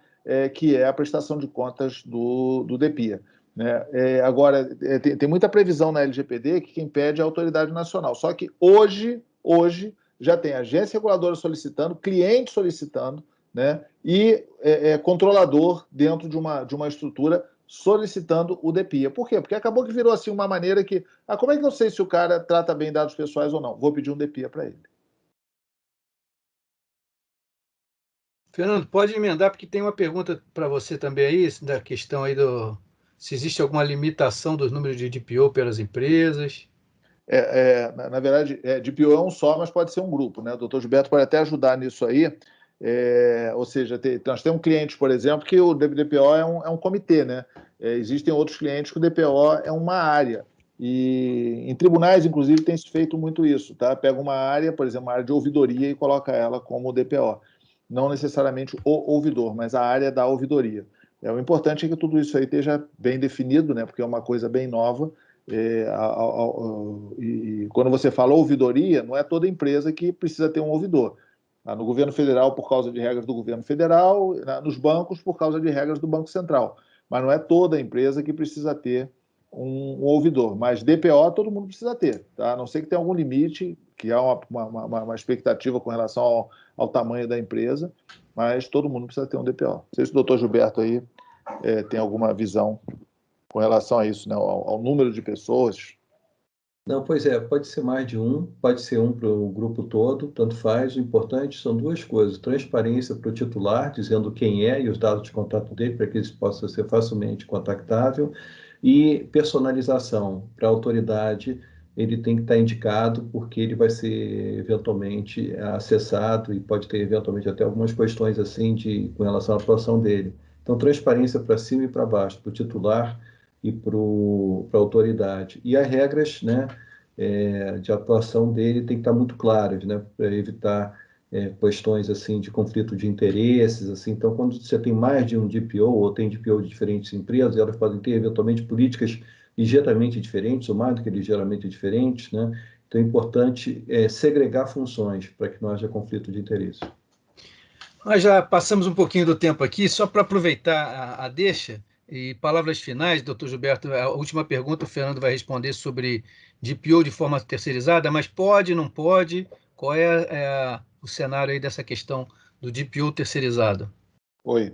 C: que é a prestação de contas do DPIA. Né? Agora, tem muita previsão na LGPD que quem pede é a autoridade nacional. Só que hoje já tem agência reguladora solicitando, cliente solicitando, né? E controlador dentro de uma estrutura solicitando o DPIA. Por quê? Porque acabou que virou assim uma maneira que... como é que eu sei se o cara trata bem dados pessoais ou não? Vou pedir um DPIA para ele.
A: Fernando, pode emendar, porque tem uma pergunta para você também aí, da questão aí se existe alguma limitação dos números de DPO pelas empresas.
C: Na verdade, DPO é um só, mas pode ser um grupo, né? O doutor Gilberto pode até ajudar nisso aí. Ou seja, nós temos clientes, por exemplo, que o DPO é um comitê, né? Existem outros clientes que o DPO é uma área. E em tribunais, inclusive, tem se feito muito isso, tá? Pega uma área, por exemplo, uma área de ouvidoria e coloca ela como DPO. Não necessariamente o ouvidor, mas a área da ouvidoria. O importante é que tudo isso aí esteja bem definido, né? Porque é uma coisa bem nova. E quando você fala ouvidoria, não é toda empresa que precisa ter um ouvidor. No governo federal, por causa de regras do governo federal, nos bancos, por causa de regras do Banco Central. Mas não é toda empresa que precisa ter um ouvidor. Mas DPO todo mundo precisa ter, tá? A não ser que tenha algum limite, que há uma expectativa com relação ao tamanho da empresa, mas todo mundo precisa ter um DPO. Não sei se o doutor Gilberto aí tem alguma visão com relação a isso, né? Ao número de pessoas.
B: Não, pois é, pode ser mais de um, pode ser um para o grupo todo, tanto faz. O importante são duas coisas: transparência para o titular, dizendo quem é e os dados de contato dele, para que ele possa ser facilmente contactável, e personalização para a autoridade. Ele tem que estar indicado, porque ele vai ser eventualmente acessado e pode ter eventualmente até algumas questões assim com relação à atuação dele. Então, transparência para cima e para baixo, para o titular e para a autoridade. E as regras, né, de atuação dele tem que estar muito claras, né, para evitar questões assim de conflito de interesses. Assim. Então, quando você tem mais de um DPO ou tem DPO de diferentes empresas, elas podem ter eventualmente políticas ligeiramente diferentes ou mais do que ligeiramente diferentes. Né? Então, é importante segregar funções para que não haja conflito de interesses.
A: Nós já passamos um pouquinho do tempo aqui, só para aproveitar a deixa e palavras finais, doutor Gilberto. A última pergunta o Fernando vai responder sobre DPO de forma terceirizada, mas pode, não pode? Qual é o cenário aí dessa questão do DPO terceirizado?
C: Oi.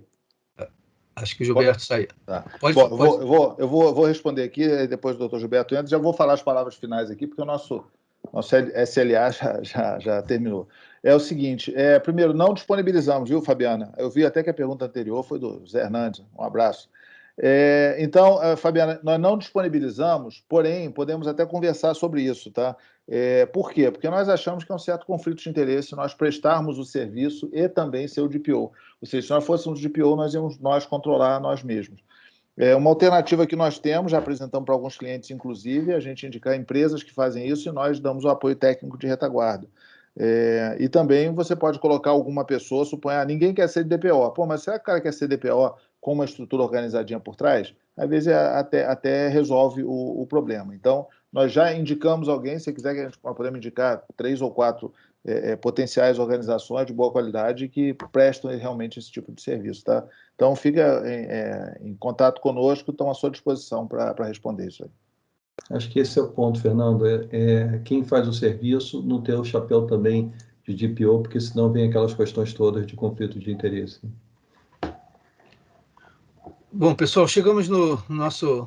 A: Acho que o Gilberto saiu.
C: Tá.
A: Pode.
C: Eu vou responder aqui, depois do doutor Gilberto entra. Já vou falar as palavras finais aqui, porque o nosso SLA já terminou. É o seguinte, primeiro, não disponibilizamos, viu, Fabiana? Eu vi até que a pergunta anterior foi do Zé Hernandes, um abraço. Então, Fabiana, nós não disponibilizamos, porém, podemos até conversar sobre isso, tá? Por quê? Porque nós achamos que é um certo conflito de interesse nós prestarmos o serviço e também ser o DPO. Ou seja, se nós fôssemos DPO, nós íamos controlar nós mesmos. Uma alternativa que nós temos, já apresentamos para alguns clientes, inclusive, a gente indicar empresas que fazem isso e nós damos o apoio técnico de retaguarda. E também você pode colocar alguma pessoa, suponha, ninguém quer ser DPO. Pô, mas será que o cara quer ser DPO com uma estrutura organizadinha por trás? Às vezes até resolve o problema. Então, nós já indicamos alguém, se quiser, que nós podemos indicar 3 ou 4 potenciais organizações de boa qualidade que prestam realmente esse tipo de serviço, tá? Então, fica em contato conosco, estão à sua disposição para responder isso aí.
B: Acho que esse é o ponto, Fernando. Quem faz o serviço não ter o chapéu também de DPO, porque senão vem aquelas questões todas de conflito de interesse.
A: Bom, pessoal, chegamos no nosso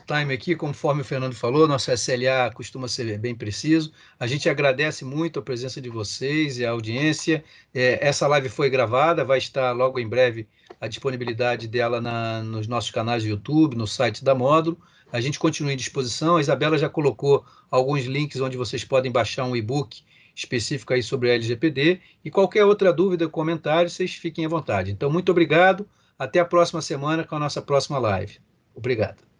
A: time aqui, conforme o Fernando falou, nosso SLA costuma ser bem preciso. A gente agradece muito a presença de vocês e a audiência. Essa live foi gravada, vai estar logo em breve a disponibilidade dela nos nossos canais do YouTube, no site da Módulo. A gente continua em disposição. A Isabela já colocou alguns links onde vocês podem baixar um e-book específico aí sobre a LGPD. E qualquer outra dúvida, comentário, vocês fiquem à vontade. Então, muito obrigado. Até a próxima semana com a nossa próxima live. Obrigado.